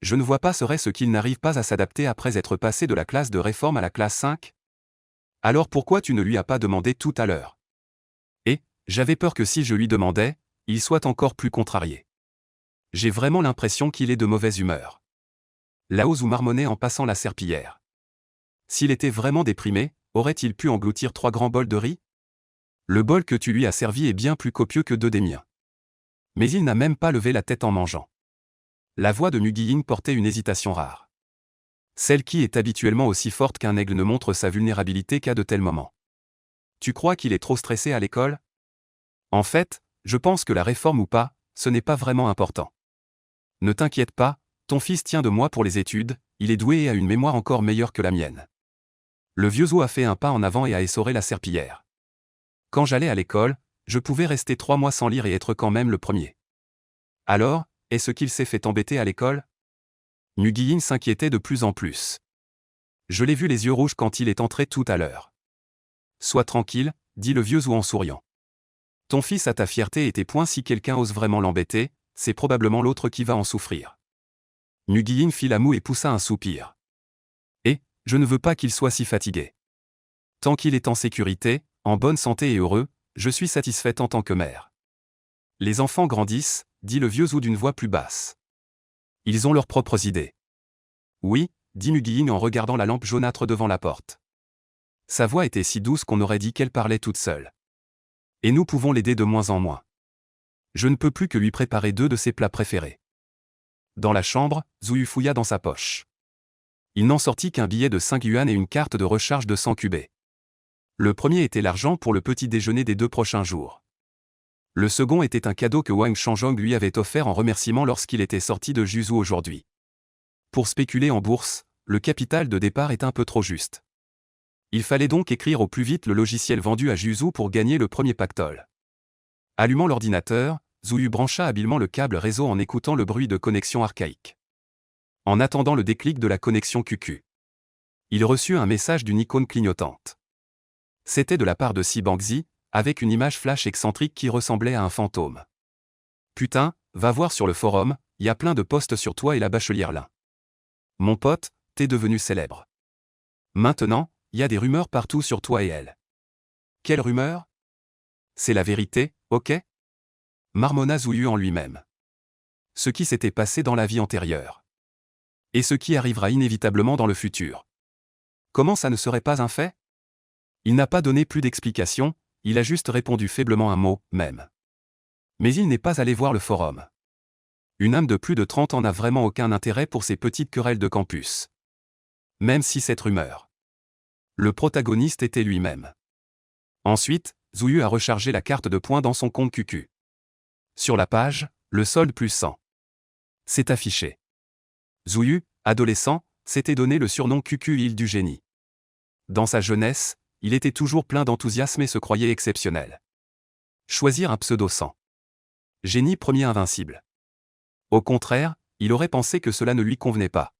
Je ne vois pas serait-ce qu'il n'arrive pas à s'adapter après être passé de la classe de réforme à la classe 5? Alors pourquoi tu ne lui as pas demandé tout à l'heure? Et, j'avais peur que si je lui demandais, il soit encore plus contrarié. J'ai vraiment l'impression qu'il est de mauvaise humeur. Lao Zhou marmonnait en passant la serpillière. S'il était vraiment déprimé, aurait-il pu engloutir 3 grands bols de riz? Le bol que tu lui as servi est bien plus copieux que 2 des miens. Mais il n'a même pas levé la tête en mangeant. La voix de Nguyen portait une hésitation rare. Celle qui est habituellement aussi forte qu'un aigle ne montre sa vulnérabilité qu'à de tels moments. Tu crois qu'il est trop stressé à l'école? En fait, je pense que la réforme ou pas, ce n'est pas vraiment important. Ne t'inquiète pas, ton fils tient de moi pour les études, il est doué et a une mémoire encore meilleure que la mienne. Le vieux Zhou a fait un pas en avant et a essoré la serpillière. Quand j'allais à l'école, je pouvais rester 3 mois sans lire et être quand même le premier. Alors, est-ce qu'il s'est fait embêter à l'école? Nguyen s'inquiétait de plus en plus. Je l'ai vu les yeux rouges quand il est entré tout à l'heure. Sois tranquille, dit le vieux Zhou en souriant. Ton fils a ta fierté et tes poings, si quelqu'un ose vraiment l'embêter, c'est probablement l'autre qui va en souffrir. Nguyen fit la moue et poussa un soupir. Et, je ne veux pas qu'il soit si fatigué. Tant qu'il est en sécurité, en bonne santé et heureux, je suis satisfaite en tant que mère. Les enfants grandissent, dit le vieux Zhu d'une voix plus basse. Ils ont leurs propres idées. Oui, dit Mugying en regardant la lampe jaunâtre devant la porte. Sa voix était si douce qu'on aurait dit qu'elle parlait toute seule. Et nous pouvons l'aider de moins en moins. Je ne peux plus que lui préparer 2 de ses plats préférés. Dans la chambre, Zhu Yu fouilla dans sa poche. Il n'en sortit qu'un billet de 5 yuan et une carte de recharge de 100 cubés. Le premier était l'argent pour le petit déjeuner des 2 prochains jours. Le second était un cadeau que Wang Shanzhong lui avait offert en remerciement lorsqu'il était sorti de Juzhou aujourd'hui. Pour spéculer en bourse, le capital de départ est un peu trop juste. Il fallait donc écrire au plus vite le logiciel vendu à Juzhou pour gagner le premier pactole. Allumant l'ordinateur, Zhu Yu brancha habilement le câble réseau en écoutant le bruit de connexion archaïque. En attendant le déclic de la connexion QQ, il reçut un message d'une icône clignotante. C'était de la part de Si Bangzi, avec une image flash excentrique qui ressemblait à un fantôme. Putain, va voir sur le forum, y a plein de posts sur toi et la bachelière Lin. Mon pote, t'es devenu célèbre. Maintenant, y a des rumeurs partout sur toi et elle. Quelle rumeur? C'est la vérité, ok? Marmonna Zhu Yu en lui-même. Ce qui s'était passé dans la vie antérieure. Et ce qui arrivera inévitablement dans le futur. Comment ça ne serait pas un fait? Il n'a pas donné plus d'explications, il a juste répondu faiblement un mot, même. Mais il n'est pas allé voir le forum. Une âme de plus de 30 ans n'a vraiment aucun intérêt pour ces petites querelles de campus. Même si cette rumeur. Le protagoniste était lui-même. Ensuite, Zhu Yu a rechargé la carte de points dans son compte QQ. Sur la page, le solde plus 100. C'est affiché. Zhu Yu, adolescent, s'était donné le surnom QQ île du génie. Dans sa jeunesse, il était toujours plein d'enthousiasme et se croyait exceptionnel. Choisir un pseudo sans génie premier invincible. Au contraire, il aurait pensé que cela ne lui convenait pas.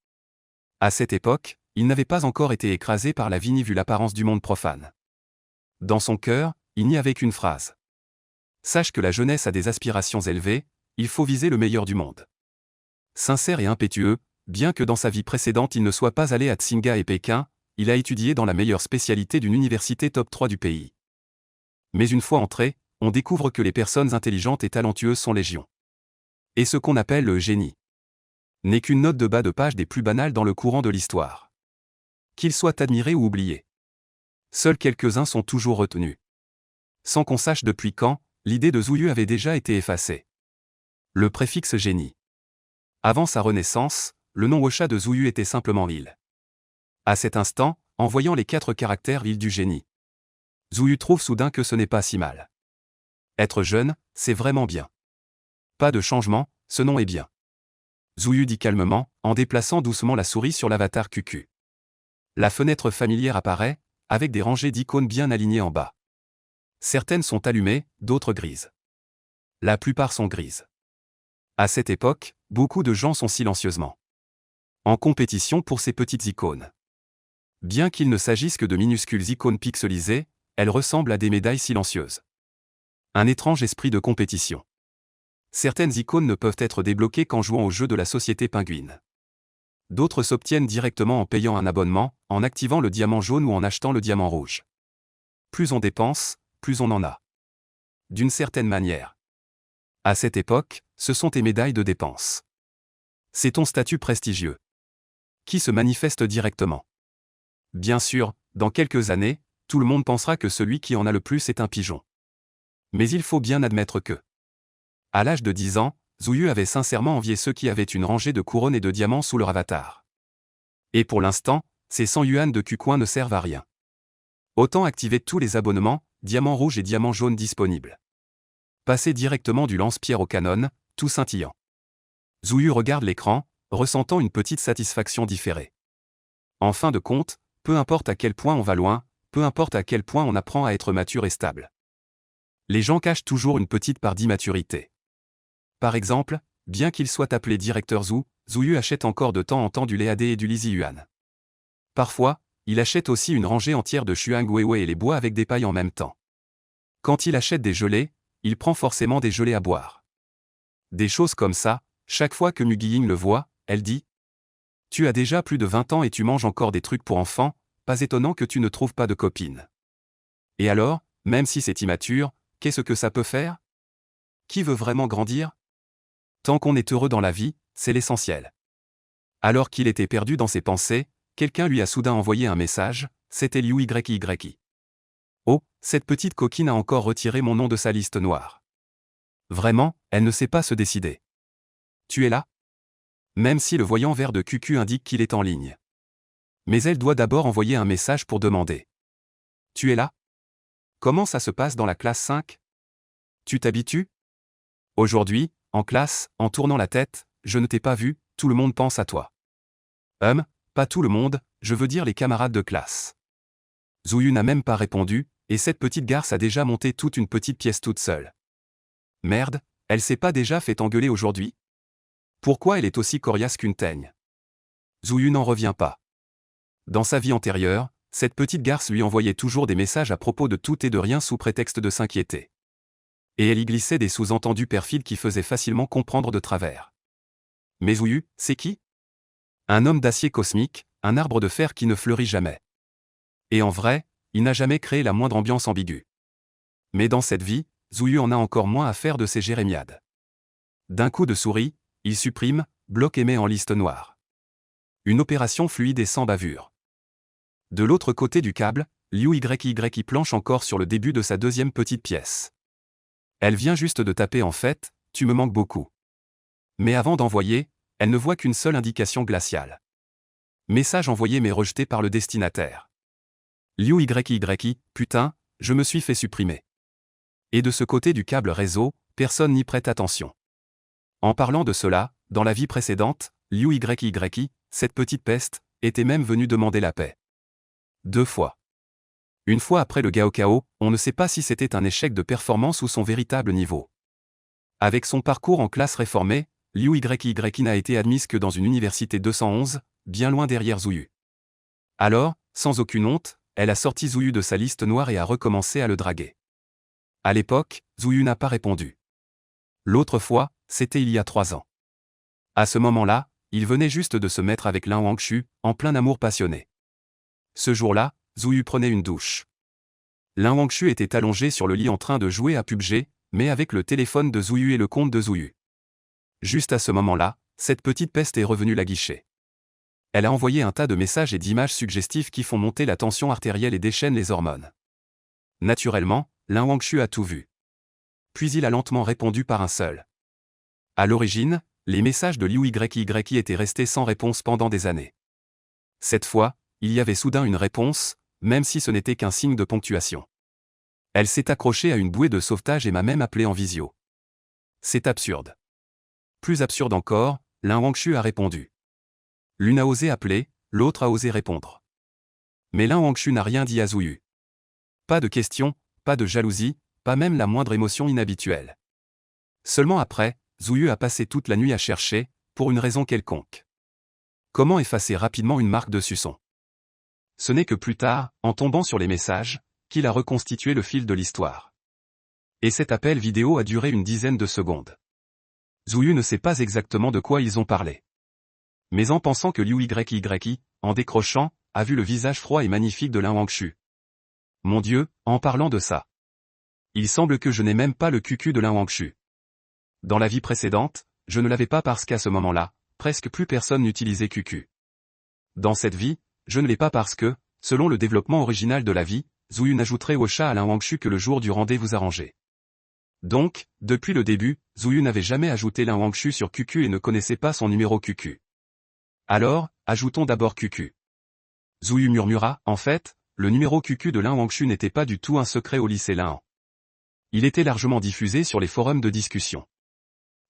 À cette époque, il n'avait pas encore été écrasé par la vie ni vu l'apparence du monde profane. Dans son cœur, il n'y avait qu'une phrase. Sache que la jeunesse a des aspirations élevées, il faut viser le meilleur du monde. Sincère et impétueux, bien que dans sa vie précédente il ne soit pas allé à Tsinga et Pékin, il a étudié dans la meilleure spécialité d'une université top 3 du pays. Mais une fois entré, on découvre que les personnes intelligentes et talentueuses sont légion. Et ce qu'on appelle le génie n'est qu'une note de bas de page des plus banales dans le courant de l'histoire. Qu'ils soient admirés ou oubliés. Seuls quelques-uns sont toujours retenus. Sans qu'on sache depuis quand, l'idée de Zhu Yu avait déjà été effacée. Le préfixe génie. Avant sa renaissance, le nom Wosha de Zhu Yu était simplement île. À cet instant, en voyant les 4 caractères île du génie, Zhu Yu trouve soudain que ce n'est pas si mal. Être jeune, c'est vraiment bien. Pas de changement, ce nom est bien. Zhu Yu dit calmement, en déplaçant doucement la souris sur l'avatar QQ. La fenêtre familière apparaît, avec des rangées d'icônes bien alignées en bas. Certaines sont allumées, d'autres grises. La plupart sont grises. À cette époque, beaucoup de gens sont silencieusement en compétition pour ces petites icônes. Bien qu'il ne s'agisse que de minuscules icônes pixelisées, elles ressemblent à des médailles silencieuses. Un étrange esprit de compétition. Certaines icônes ne peuvent être débloquées qu'en jouant au jeu de la société Penguin. D'autres s'obtiennent directement en payant un abonnement, en activant le diamant jaune ou en achetant le diamant rouge. Plus on dépense, plus on en a. D'une certaine manière. À cette époque, ce sont tes médailles de dépense. C'est ton statut prestigieux. Qui se manifeste directement. Bien sûr, dans quelques années, tout le monde pensera que celui qui en a le plus est un pigeon. Mais il faut bien admettre que, à l'âge de 10 ans, Zhu Yu avait sincèrement envié ceux qui avaient une rangée de couronnes et de diamants sous leur avatar. Et pour l'instant, ces 100 yuan de Q-coin ne servent à rien. Autant activer tous les abonnements, diamant rouge et diamant jaune disponibles. Passer directement du lance-pierre au canon, tout scintillant. Zhu Yu regarde l'écran, ressentant une petite satisfaction différée. En fin de compte, peu importe à quel point on va loin, peu importe à quel point on apprend à être mature et stable. Les gens cachent toujours une petite part d'immaturité. Par exemple, bien qu'il soit appelé directeur Zhu, Zhu Yu achète encore de temps en temps du Léadé et du Lizi Yuan. Parfois, il achète aussi une rangée entière de Shuang Weiwei et les boit avec des pailles en même temps. Quand il achète des gelées, il prend forcément des gelées à boire. Des choses comme ça, chaque fois que Mugying le voit, elle dit « Tu as déjà plus de 20 ans et tu manges encore des trucs pour enfants, pas étonnant que tu ne trouves pas de copine. » Et alors, même si c'est immature, qu'est-ce que ça peut faire? Qui veut vraiment grandir? Tant qu'on est heureux dans la vie, c'est l'essentiel. Alors qu'il était perdu dans ses pensées, quelqu'un lui a soudain envoyé un message, c'était Liu YY. Oh, cette petite coquine a encore retiré mon nom de sa liste noire. Vraiment, elle ne sait pas se décider. Tu es là? Même si le voyant vert de QQ indique qu'il est en ligne. Mais elle doit d'abord envoyer un message pour demander. Tu es là? Comment ça se passe dans la classe 5? Tu t'habitues? Aujourd'hui, en classe, en tournant la tête, je ne t'ai pas vu, tout le monde pense à toi. Pas tout le monde, je veux dire les camarades de classe. Zouyu n'a même pas répondu, et cette petite garce a déjà monté toute une petite pièce toute seule. Merde, elle s'est pas déjà fait engueuler aujourd'hui? Pourquoi elle est aussi coriace qu'une teigne? Zouyu n'en revient pas. Dans sa vie antérieure, cette petite garce lui envoyait toujours des messages à propos de tout et de rien sous prétexte de s'inquiéter. Et elle y glissait des sous-entendus perfides qui faisaient facilement comprendre de travers. Mais Zouyu, c'est qui? Un homme d'acier cosmique, un arbre de fer qui ne fleurit jamais. Et en vrai, il n'a jamais créé la moindre ambiance ambiguë. Mais dans cette vie, Zouyu en a encore moins à faire de ses jérémiades. D'un coup de souris, il supprime, bloque et met en liste noire. Une opération fluide et sans bavure. De l'autre côté du câble, Liu YY planche encore sur le début de sa deuxième petite pièce. Elle vient juste de taper en fait, tu me manques beaucoup. Mais avant d'envoyer, elle ne voit qu'une seule indication glaciale. Message envoyé mais rejeté par le destinataire. Liu YY, putain, je me suis fait supprimer. Et de ce côté du câble réseau, personne n'y prête attention. En parlant de cela, dans la vie précédente, Liu YY, cette petite peste, était même venue demander la paix. 2 fois. Une fois après le Gaokao, on ne sait pas si c'était un échec de performance ou son véritable niveau. Avec son parcours en classe réformée, Liu YY n'a été admise que dans une université 211, bien loin derrière Zouyu. Alors, sans aucune honte, elle a sorti Zouyu de sa liste noire et a recommencé à le draguer. À l'époque, Zouyu n'a pas répondu. L'autre fois, c'était il y a 3 ans. À ce moment-là, il venait juste de se mettre avec Lin Wangshu, en plein amour passionné. Ce jour-là, Zouyu prenait une douche. Lin Wangshu était allongé sur le lit en train de jouer à PUBG, mais avec le téléphone de Zouyu et le compte de Zouyu. Juste à ce moment-là, cette petite peste est revenue la guicher. Elle a envoyé un tas de messages et d'images suggestives qui font monter la tension artérielle et déchaînent les hormones. Naturellement, Lin Wangshu a tout vu. Puis il a lentement répondu par un seul. À l'origine, les messages de Liu YY étaient restés sans réponse pendant des années. Cette fois, il y avait soudain une réponse, même si ce n'était qu'un signe de ponctuation. Elle s'est accrochée à une bouée de sauvetage et m'a même appelé en visio. C'est absurde. Plus absurde encore, Lin Wangshu a répondu. L'une a osé appeler, l'autre a osé répondre. Mais Lin Wangshu n'a rien dit à Zouyu. Pas de questions, pas de jalousie, pas même la moindre émotion inhabituelle. Seulement après, Zouyu a passé toute la nuit à chercher, pour une raison quelconque. Comment effacer rapidement une marque de suçon? Ce n'est que plus tard, en tombant sur les messages, qu'il a reconstitué le fil de l'histoire. Et cet appel vidéo a duré une dizaine de secondes. Zouyu ne sait pas exactement de quoi ils ont parlé. Mais en pensant que Liu YY, en décrochant, a vu le visage froid et magnifique de Lin Wangshu. Mon Dieu, en parlant de ça. Il semble que je n'ai même pas le QQ de Lin Wangshu. Dans la vie précédente, je ne l'avais pas parce qu'à ce moment-là, presque plus personne n'utilisait QQ. Dans cette vie, je ne l'ai pas parce que, selon le développement original de la vie, Zouyu n'ajouterait au chat à Lin Wangshu que le jour du rendez-vous arrangé. Donc, depuis le début, Zouyu n'avait jamais ajouté Lin Wangshu sur QQ et ne connaissait pas son numéro QQ. Alors, ajoutons d'abord QQ. Zouyu murmura, en fait, le numéro QQ de Lin Wangshu n'était pas du tout un secret au lycée Lin. Il était largement diffusé sur les forums de discussion.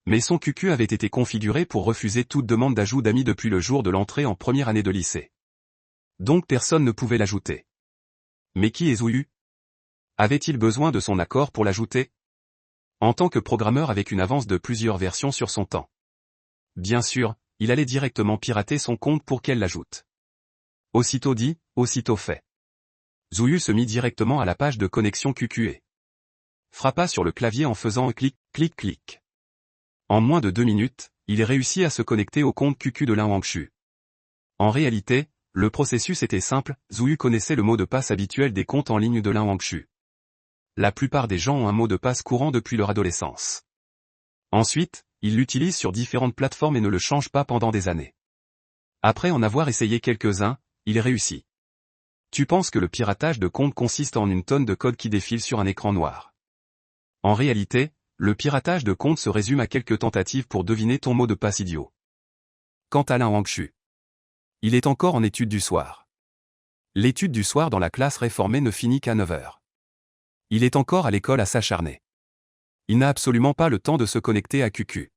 Mais son QQ avait été configuré pour refuser toute demande d'ajout d'amis depuis le jour de l'entrée en première année de lycée. Donc personne ne pouvait l'ajouter. Mais qui est Zouyu? Avait-il besoin de son accord pour l'ajouter? En tant que programmeur avec une avance de plusieurs versions sur son temps. Bien sûr, il allait directement pirater son compte pour qu'elle l'ajoute. Aussitôt dit, aussitôt fait. Zouyu se mit directement à la page de connexion QQ et frappa sur le clavier en faisant un clic, clic, clic. En moins de 2 minutes, il est réussi à se connecter au compte QQ de Lin Wangshu. En réalité, le processus était simple, Zouyu connaissait le mot de passe habituel des comptes en ligne de Lin Wangshu. La plupart des gens ont un mot de passe courant depuis leur adolescence. Ensuite, il l'utilise sur différentes plateformes et ne le change pas pendant des années. Après en avoir essayé quelques-uns, il réussit. Tu penses que le piratage de compte consiste en une tonne de code qui défile sur un écran noir. En réalité, le piratage de compte se résume à quelques tentatives pour deviner ton mot de passe idiot. Quant à Lin Wangshu, il est encore en études du soir. L'étude du soir dans la classe réformée ne finit qu'à 9 h. Il est encore à l'école à s'acharner. Il n'a absolument pas le temps de se connecter à QQ.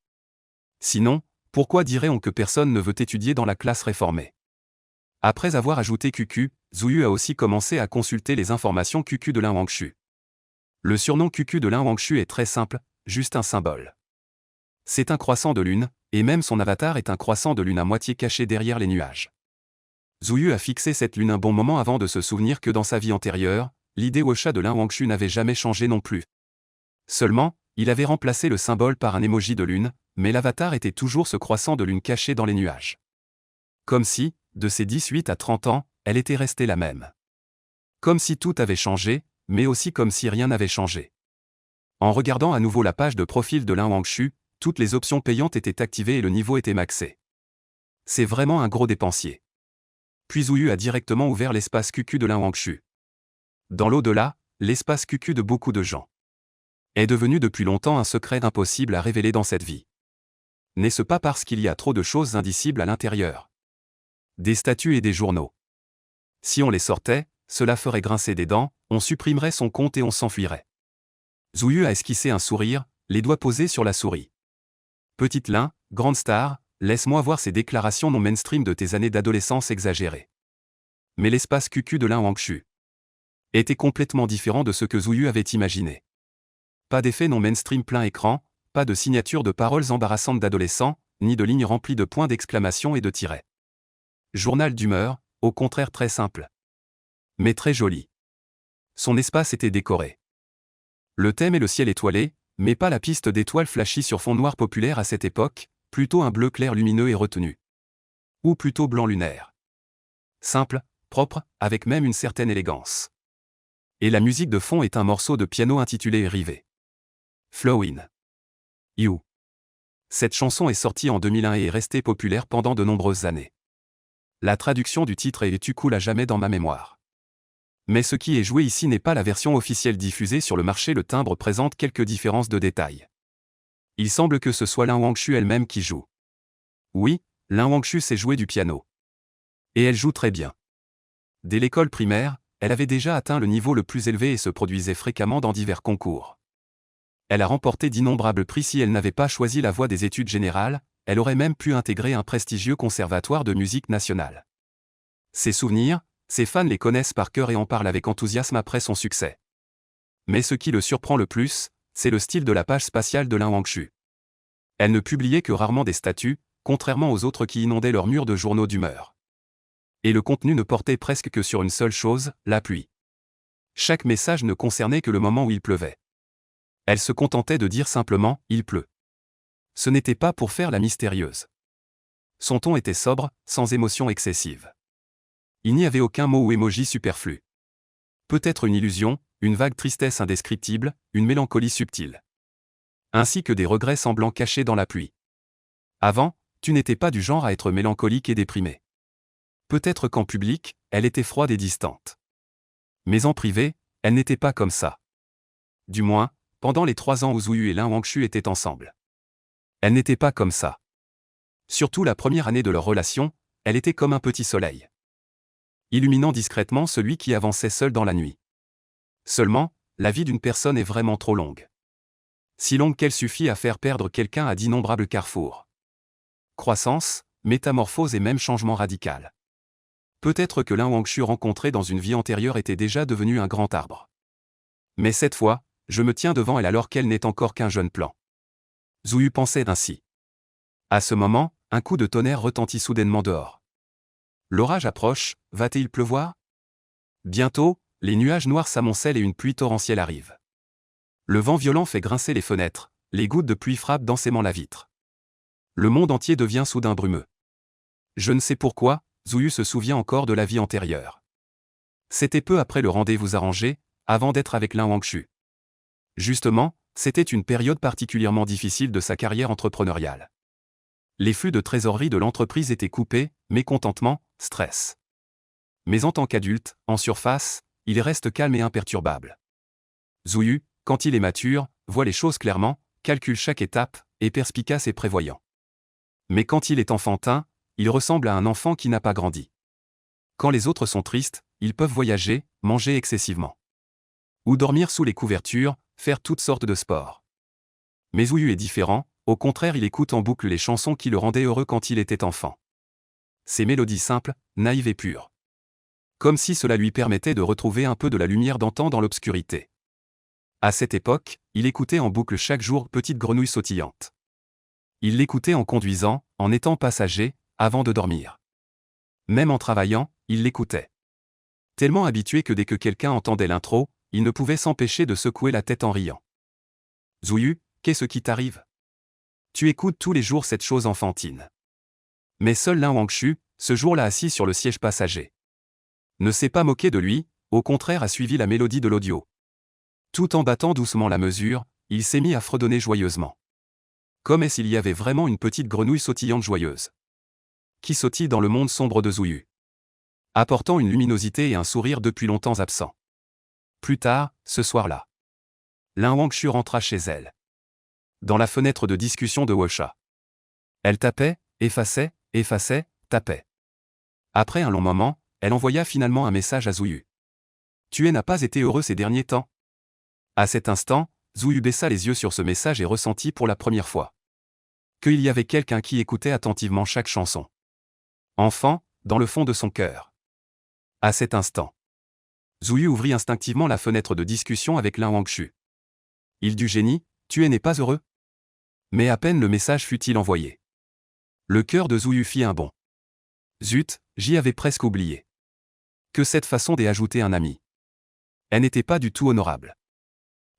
Sinon, pourquoi dirait-on que personne ne veut étudier dans la classe réformée? Après avoir ajouté QQ, Zhuyu a aussi commencé à consulter les informations QQ de Lin Wangshu. Le surnom QQ de Lin Wangshu est très simple, juste un symbole. C'est un croissant de lune, et même son avatar est un croissant de lune à moitié caché derrière les nuages. Zhuyu a fixé cette lune un bon moment avant de se souvenir que dans sa vie antérieure, l'idée Wosha de Lin Wangshu n'avait jamais changé non plus. Seulement, il avait remplacé le symbole par un emoji de lune, mais l'avatar était toujours ce croissant de lune caché dans les nuages. Comme si, de ses 18 à 30 ans, elle était restée la même. Comme si tout avait changé, mais aussi comme si rien n'avait changé. En regardant à nouveau la page de profil de Lin Wangshu, toutes les options payantes étaient activées et le niveau était maxé. C'est vraiment un gros dépensier. Puis Zhuyu a directement ouvert l'espace QQ de Lin Wangshu. Dans l'au-delà, l'espace QQ de beaucoup de gens est devenu depuis longtemps un secret impossible à révéler dans cette vie. N'est-ce pas parce qu'il y a trop de choses indicibles à l'intérieur? Des statuts et des journaux. Si on les sortait, cela ferait grincer des dents, on supprimerait son compte et on s'enfuirait. Zhuyu a esquissé un sourire, les doigts posés sur la souris. Petite Lin, grande star, laisse-moi voir ces déclarations non mainstream de tes années d'adolescence exagérées. Mais l'espace QQ de Lin Wangshu était complètement différent de ce que Zhuyu avait imaginé. Pas d'effet non mainstream plein écran, pas de signature de paroles embarrassantes d'adolescents, ni de lignes remplies de points d'exclamation et de tirets. Journal d'humeur, au contraire très simple. Mais très joli. Son espace était décoré. Le thème est le ciel étoilé, mais pas la piste d'étoiles flashy sur fond noir populaire à cette époque, plutôt un bleu clair lumineux et retenu. Ou plutôt blanc lunaire. Simple, propre, avec même une certaine élégance. Et la musique de fond est un morceau de piano intitulé Rivé. Flowin' You. Cette chanson est sortie en 2001 et est restée populaire pendant de nombreuses années. La traduction du titre est « Tu coules à jamais dans ma mémoire ». Mais ce qui est joué ici n'est pas la version officielle diffusée sur le marché. Le timbre présente quelques différences de détails. Il semble que ce soit Lin Wangshu elle-même qui joue. Oui, Lin Wangshu sait jouer du piano. Et elle joue très bien. Dès l'école primaire, elle avait déjà atteint le niveau le plus élevé et se produisait fréquemment dans divers concours. Elle a remporté d'innombrables prix. Si elle n'avait pas choisi la voie des études générales, elle aurait même pu intégrer un prestigieux conservatoire de musique nationale. Ses souvenirs, ses fans les connaissent par cœur et en parlent avec enthousiasme après son succès. Mais ce qui le surprend le plus, c'est le style de la page spatiale de Lin Wangshu. Elle ne publiait que rarement des statuts, contrairement aux autres qui inondaient leurs murs de journaux d'humeur. Et le contenu ne portait presque que sur une seule chose, la pluie. Chaque message ne concernait que le moment où il pleuvait. Elle se contentait de dire simplement « il pleut ». Ce n'était pas pour faire la mystérieuse. Son ton était sobre, sans émotion excessive. Il n'y avait aucun mot ou émoji superflu. Peut-être une illusion, une vague tristesse indescriptible, une mélancolie subtile. Ainsi que des regrets semblants cachés dans la pluie. Avant, tu n'étais pas du genre à être mélancolique et déprimé. Peut-être qu'en public, elle était froide et distante. Mais en privé, elle n'était pas comme ça. Du moins, pendant les 3 ans où Zhuyu et Lin Wangshu étaient ensemble. Elle n'était pas comme ça. Surtout la première année de leur relation, elle était comme un petit soleil, illuminant discrètement celui qui avançait seul dans la nuit. Seulement, la vie d'une personne est vraiment trop longue. Si longue qu'elle suffit à faire perdre quelqu'un à d'innombrables carrefours. Croissance, métamorphose et même changement radical. Peut-être que Lin Wangshu rencontré dans une vie antérieure était déjà devenu un grand arbre. Mais cette fois, je me tiens devant elle alors qu'elle n'est encore qu'un jeune plant. Zhuyu pensait ainsi. À ce moment, un coup de tonnerre retentit soudainement dehors. L'orage approche, va-t-il pleuvoir? Bientôt, les nuages noirs s'amoncellent et une pluie torrentielle arrive. Le vent violent fait grincer les fenêtres, les gouttes de pluie frappent densément la vitre. Le monde entier devient soudain brumeux. Je ne sais pourquoi, Zhuyu se souvient encore de la vie antérieure. C'était peu après le rendez-vous arrangé, avant d'être avec Lin Wangshu. Justement, c'était une période particulièrement difficile de sa carrière entrepreneuriale. Les flux de trésorerie de l'entreprise étaient coupés, mécontentement, stress. Mais en tant qu'adulte, en surface, il reste calme et imperturbable. Zouyu, quand il est mature, voit les choses clairement, calcule chaque étape, est perspicace et prévoyant. Mais quand il est enfantin, il ressemble à un enfant qui n'a pas grandi. Quand les autres sont tristes, ils peuvent voyager, manger excessivement. Ou dormir sous les couvertures, faire toutes sortes de sports. Mais Zouyu est différent, au contraire il écoute en boucle les chansons qui le rendaient heureux quand il était enfant. Ces mélodies simples, naïves et pures. Comme si cela lui permettait de retrouver un peu de la lumière d'antan dans l'obscurité. À cette époque, il écoutait en boucle chaque jour Petite Grenouille sautillante. Il l'écoutait en conduisant, en étant passager, avant de dormir. Même en travaillant, il l'écoutait. Tellement habitué que dès que quelqu'un entendait l'intro, il ne pouvait s'empêcher de secouer la tête en riant. Zouyu, qu'est-ce qui t'arrive? Tu écoutes tous les jours cette chose enfantine. Mais seul Lin Wangshu, ce jour-là assis sur le siège passager, ne s'est pas moqué de lui, au contraire a suivi la mélodie de l'audio. Tout en battant doucement la mesure, il s'est mis à fredonner joyeusement. Comme s'il y avait vraiment une petite grenouille sautillante joyeuse. Qui sautille dans le monde sombre de Zouyu. Apportant une luminosité et un sourire depuis longtemps absents. Plus tard, ce soir-là, Lin Wangshu rentra chez elle. Dans la fenêtre de discussion de Wosha. Elle tapait, effaçait, tapait. Après un long moment, elle envoya finalement un message à Zouyu. Tu n'as pas été heureux ces derniers temps? À cet instant, Zouyu baissa les yeux sur ce message et ressentit pour la première fois qu'il y avait quelqu'un qui écoutait attentivement chaque chanson. Enfant, dans le fond de son cœur. À cet instant, Zouyu ouvrit instinctivement la fenêtre de discussion avec Lin Wangshu. Il du génie, tu n'es pas heureux? Mais à peine le message fut-il envoyé. Le cœur de Zouyu fit un bond. Zut, j'y avais presque oublié. Que cette façon d'ajouter un ami. Elle n'était pas du tout honorable.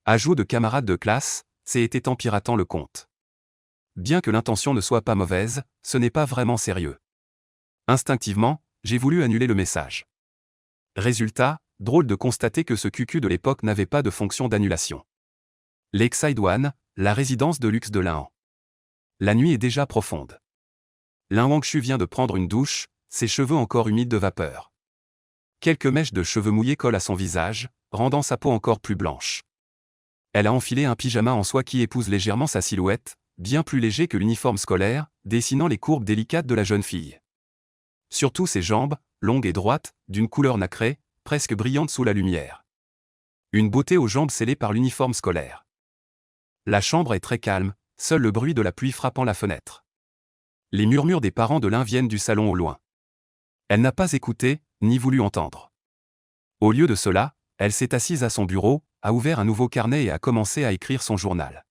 Ajout de camarade de classe, c'était en piratant le compte. Bien que l'intention ne soit pas mauvaise, ce n'est pas vraiment sérieux. Instinctivement, j'ai voulu annuler le message. Résultat, drôle de constater que ce cucu de l'époque n'avait pas de fonction d'annulation. Lakeside One, la résidence de luxe de Lin. La nuit est déjà profonde. Lin Wangshu vient de prendre une douche, ses cheveux encore humides de vapeur. Quelques mèches de cheveux mouillés collent à son visage, rendant sa peau encore plus blanche. Elle a enfilé un pyjama en soie qui épouse légèrement sa silhouette, bien plus léger que l'uniforme scolaire, dessinant les courbes délicates de la jeune fille. Surtout ses jambes, longues et droites, d'une couleur nacrée, presque brillante sous la lumière. Une beauté aux jambes scellées par l'uniforme scolaire. La chambre est très calme, seul le bruit de la pluie frappant la fenêtre. Les murmures des parents de Lin viennent du salon au loin. Elle n'a pas écouté, ni voulu entendre. Au lieu de cela, elle s'est assise à son bureau, a ouvert un nouveau carnet et a commencé à écrire son journal.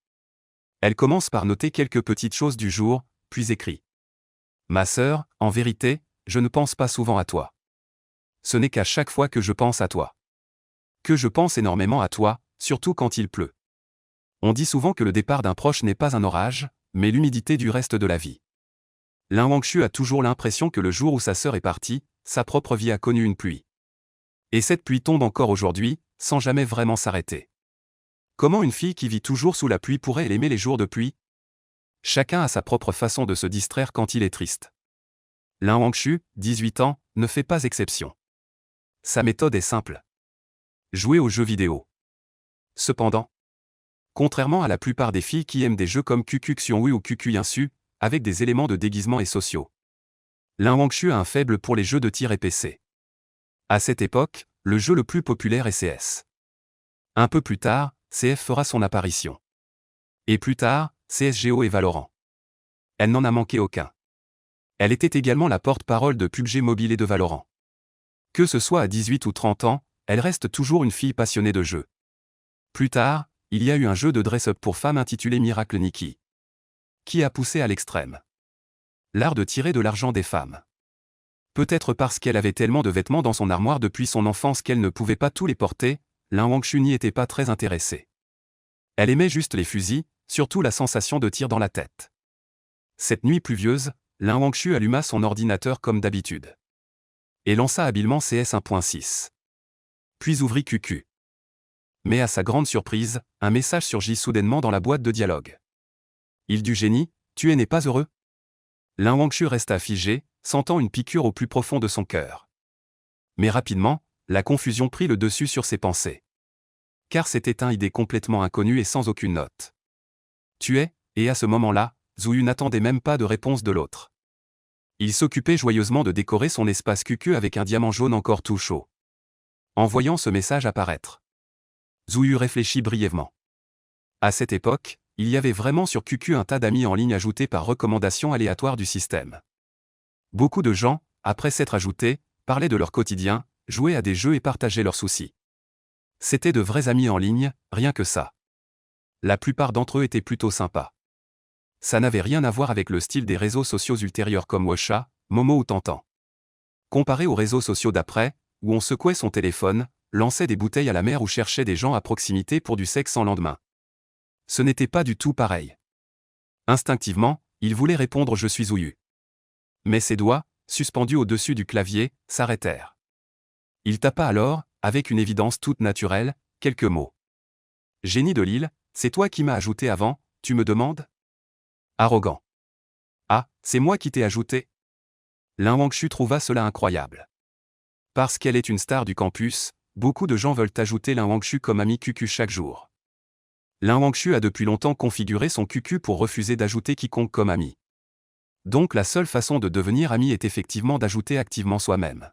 Elle commence par noter quelques petites choses du jour, puis écrit. Ma sœur, en vérité, je ne pense pas souvent à toi. Ce n'est qu'à chaque fois que je pense à toi. Que je pense énormément à toi, surtout quand il pleut. On dit souvent que le départ d'un proche n'est pas un orage, mais l'humidité du reste de la vie. Lin Wangshu a toujours l'impression que le jour où sa sœur est partie, sa propre vie a connu une pluie. Et cette pluie tombe encore aujourd'hui, sans jamais vraiment s'arrêter. Comment une fille qui vit toujours sous la pluie pourrait aimer les jours de pluie? Chacun a sa propre façon de se distraire quand il est triste. Lin Wangshu, 18 ans, ne fait pas exception. Sa méthode est simple. Jouer aux jeux vidéo. Cependant, contrairement à la plupart des filles qui aiment des jeux comme QQ Xionghui ou QQ Yinsu, avec des éléments de déguisement et sociaux, Lin Wangshu a un faible pour les jeux de tir et PC. À cette époque, le jeu le plus populaire est CS. Un peu plus tard, CF fera son apparition. Et plus tard, CSGO et Valorant. Elle n'en a manqué aucun. Elle était également la porte-parole de PUBG Mobile et de Valorant. Que ce soit à 18 ou 30 ans, elle reste toujours une fille passionnée de jeux. Plus tard, il y a eu un jeu de dress-up pour femmes intitulé Miracle Nikki, qui a poussé à l'extrême l'art de tirer de l'argent des femmes. Peut-être parce qu'elle avait tellement de vêtements dans son armoire depuis son enfance qu'elle ne pouvait pas tous les porter, Lin Wangshu n'y était pas très intéressée. Elle aimait juste les fusils, surtout la sensation de tir dans la tête. Cette nuit pluvieuse, Lin Wangshu alluma son ordinateur comme d'habitude. Et lança habilement CS 1.6. Puis ouvrit QQ. Mais à sa grande surprise, un message surgit soudainement dans la boîte de dialogue. Il du génie, tu n'es pas heureux? Lin Wangshu resta figé, sentant une piqûre au plus profond de son cœur. Mais rapidement, la confusion prit le dessus sur ses pensées. Car c'était une idée complètement inconnue et sans aucune note. Tu es, et à ce moment-là, Zhuyu n'attendait même pas de réponse de l'autre. Il s'occupait joyeusement de décorer son espace QQ avec un diamant jaune encore tout chaud. En voyant ce message apparaître, Zhuyu réfléchit brièvement. À cette époque, il y avait vraiment sur QQ un tas d'amis en ligne ajoutés par recommandation aléatoire du système. Beaucoup de gens, après s'être ajoutés, parlaient de leur quotidien, jouaient à des jeux et partageaient leurs soucis. C'étaient de vrais amis en ligne, rien que ça. La plupart d'entre eux étaient plutôt sympas. Ça n'avait rien à voir avec le style des réseaux sociaux ultérieurs comme Washa, Momo ou Tantan. Comparé aux réseaux sociaux d'après, où on secouait son téléphone, lançait des bouteilles à la mer ou cherchait des gens à proximité pour du sexe sans lendemain. Ce n'était pas du tout pareil. Instinctivement, il voulait répondre « Je suis Zhuyu ». Mais ses doigts, suspendus au-dessus du clavier, s'arrêtèrent. Il tapa alors, avec une évidence toute naturelle, quelques mots. « Génie de l'île, c'est toi qui m'as ajouté avant, tu me demandes ?» Arrogant. « Ah, c'est moi qui t'ai ajouté ?» Lin Wangshu trouva cela incroyable. Parce qu'elle est une star du campus, beaucoup de gens veulent ajouter Lin Wangshu comme ami QQ chaque jour. Lin Wangshu a depuis longtemps configuré son QQ pour refuser d'ajouter quiconque comme ami. Donc la seule façon de devenir ami est effectivement d'ajouter activement soi-même.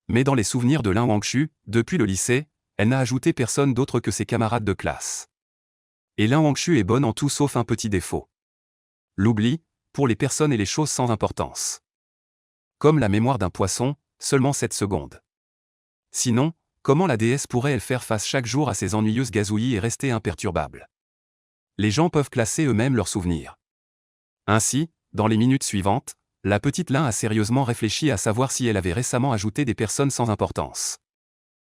Mais dans les souvenirs de Lin Wangshu, depuis le lycée, elle n'a ajouté personne d'autre que ses camarades de classe. Et Lin Wangshu est bonne en tout sauf un petit défaut. L'oubli, pour les personnes et les choses sans importance. Comme la mémoire d'un poisson, seulement 7 secondes. Sinon, comment la déesse pourrait-elle faire face chaque jour à ces ennuyeuses gazouillis et rester imperturbable? Les gens peuvent classer eux-mêmes leurs souvenirs. Ainsi, dans les minutes suivantes, la petite Lin a sérieusement réfléchi à savoir si elle avait récemment ajouté des personnes sans importance.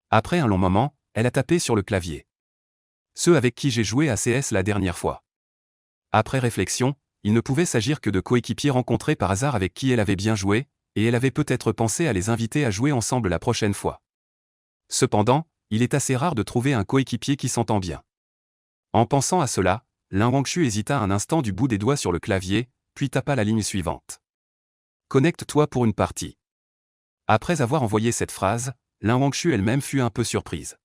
Après un long moment, elle a tapé sur le clavier. Ceux avec qui j'ai joué à CS la dernière fois. Après réflexion, il ne pouvait s'agir que de coéquipiers rencontrés par hasard avec qui elle avait bien joué, et elle avait peut-être pensé à les inviter à jouer ensemble la prochaine fois. Cependant, il est assez rare de trouver un coéquipier qui s'entend bien. En pensant à cela, Lin Wangshu hésita un instant du bout des doigts sur le clavier, puis tapa la ligne suivante. Connecte-toi pour une partie. Après avoir envoyé cette phrase, Lin Wangshu elle-même fut un peu surprise.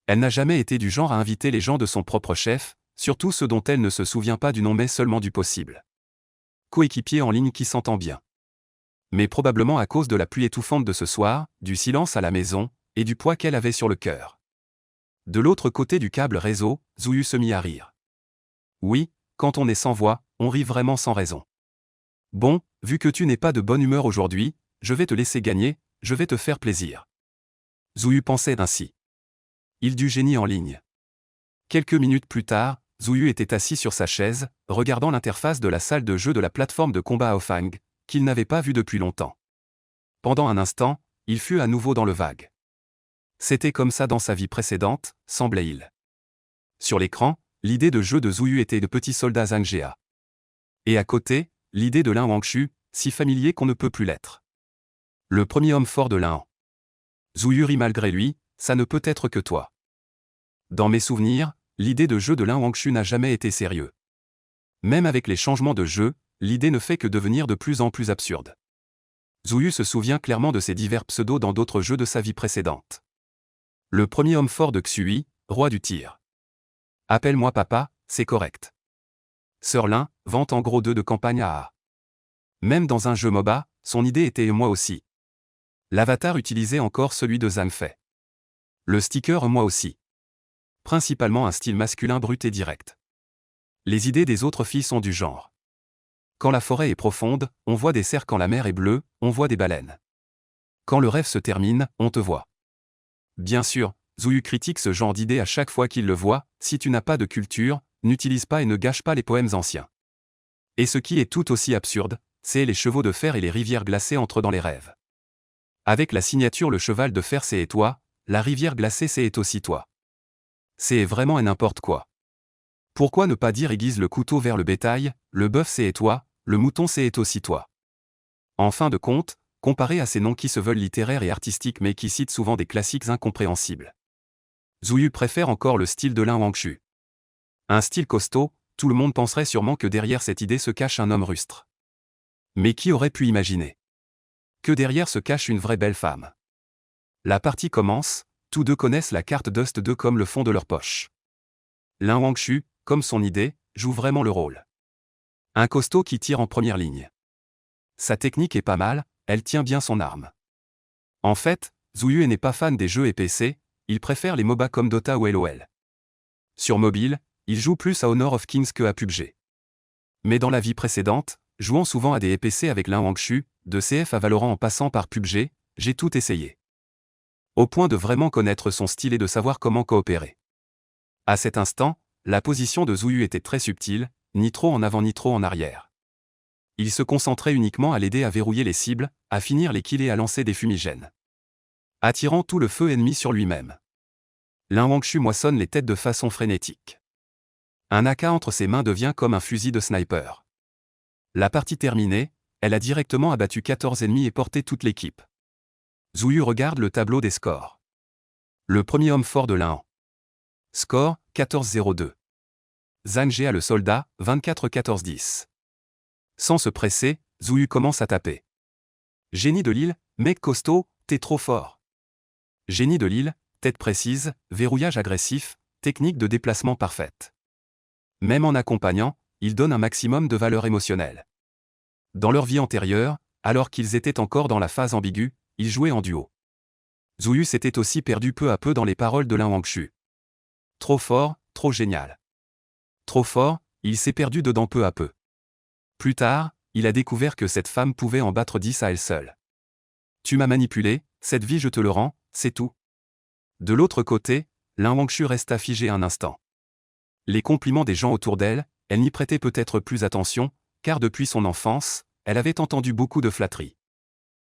Elle n'a jamais été du genre à inviter les gens de son propre chef, surtout ceux dont elle ne se souvient pas du nom mais seulement du possible. Coéquipier en ligne qui s'entend bien. Mais probablement à cause de la pluie étouffante de ce soir, du silence à la maison, et du poids qu'elle avait sur le cœur. De l'autre côté du câble réseau, Zhuyu se mit à rire. Oui, quand on est sans voix, on rit vraiment sans raison. Bon, vu que tu n'es pas de bonne humeur aujourd'hui, je vais te laisser gagner, je vais te faire plaisir. Zhuyu pensait ainsi. Il du génie en ligne. Quelques minutes plus tard, Zhuyu était assis sur sa chaise, regardant l'interface de la salle de jeu de la plateforme de combat Haofang, qu'il n'avait pas vue depuis longtemps. Pendant un instant, il fut à nouveau dans le vague. C'était comme ça dans sa vie précédente, semblait-il. Sur l'écran, l'idée de jeu de Zhuyu était de petits soldats Zangjia. Et à côté, l'idée de Lin Wangshu, si familier qu'on ne peut plus l'être. Le premier homme fort de Lin. Zhuyu rit malgré lui, ça ne peut être que toi. Dans mes souvenirs, l'idée de jeu de Lin Wangshu n'a jamais été sérieux. Même avec les changements de jeu, l'idée ne fait que devenir de plus en plus absurde. Zhuyu se souvient clairement de ses divers pseudos dans d'autres jeux de sa vie précédente. Le premier homme fort de Xui, roi du tir. Appelle-moi papa, c'est correct. Sir Lin, vente en gros 2 de campagne AA. Même dans un jeu MOBA, son idée était moi aussi. L'avatar utilisait encore celui de Zhang Fei. Le sticker moi aussi. Principalement un style masculin brut et direct. Les idées des autres filles sont du genre. Quand la forêt est profonde, on voit des cerfs, quand la mer est bleue, on voit des baleines. Quand le rêve se termine, on te voit. Bien sûr, Zhuyu critique ce genre d'idées à chaque fois qu'il le voit, si tu n'as pas de culture, n'utilise pas et ne gâche pas les poèmes anciens. Et ce qui est tout aussi absurde, c'est les chevaux de fer et les rivières glacées entrent dans les rêves. Avec la signature le cheval de fer c'est et toi, la rivière glacée c'est et aussi toi. C'est vraiment et n'importe quoi. Pourquoi ne pas dire aiguise le couteau vers le bétail, le bœuf c'est et toi, le mouton c'est et aussi toi. En fin de compte, comparé à ces noms qui se veulent littéraires et artistiques mais qui citent souvent des classiques incompréhensibles. Zhu préfère encore le style de Lin Wangchu. Un style costaud, tout le monde penserait sûrement que derrière cette idée se cache un homme rustre. Mais qui aurait pu imaginer que derrière se cache une vraie belle femme? La partie commence, tous deux connaissent la carte Dust 2 comme le fond de leur poche. Lin Wangchu, comme son idée, joue vraiment le rôle. Un costaud qui tire en première ligne. Sa technique est pas mal, elle tient bien son arme. En fait, Zhu n'est pas fan des jeux et PC, il préfère les MOBA comme Dota ou LOL. Sur mobile, il joue plus à Honor of Kings que à PUBG. Mais dans la vie précédente, jouant souvent à des PC avec Lin Wangchu, de CF à Valorant en passant par PUBG, j'ai tout essayé. Au point de vraiment connaître son style et de savoir comment coopérer. À cet instant, la position de Zhu était très subtile, ni trop en avant ni trop en arrière. Il se concentrait uniquement à l'aider à verrouiller les cibles, à finir les kills et à lancer des fumigènes, attirant tout le feu ennemi sur lui-même. Lin Wangchu moissonne les têtes de façon frénétique. Un AK entre ses mains devient comme un fusil de sniper. La partie terminée, elle a directement abattu 14 ennemis et porté toute l'équipe. Zhu regarde le tableau des scores. Le premier homme fort de Lin. Score, 14-02. Zhang Jia le soldat, 24-14-10. Sans se presser, Zhu commence à taper. Génie de l'île, mec costaud, t'es trop fort. Génie de l'île, tête précise, verrouillage agressif, technique de déplacement parfaite. Même en accompagnant, il donne un maximum de valeur émotionnelle. Dans leur vie antérieure, alors qu'ils étaient encore dans la phase ambiguë, ils jouaient en duo. Zhu s'était aussi perdu peu à peu dans les paroles de Lin Wangchu. Trop fort, trop génial. Trop fort, il s'est perdu dedans peu à peu. Plus tard, il a découvert que cette femme pouvait en battre 10 à elle seule. Tu m'as manipulé, cette vie je te le rends, c'est tout. De l'autre côté, Lin Wangchu resta figé un instant. Les compliments des gens autour d'elle, elle n'y prêtait peut-être plus attention, car depuis son enfance, elle avait entendu beaucoup de flatteries.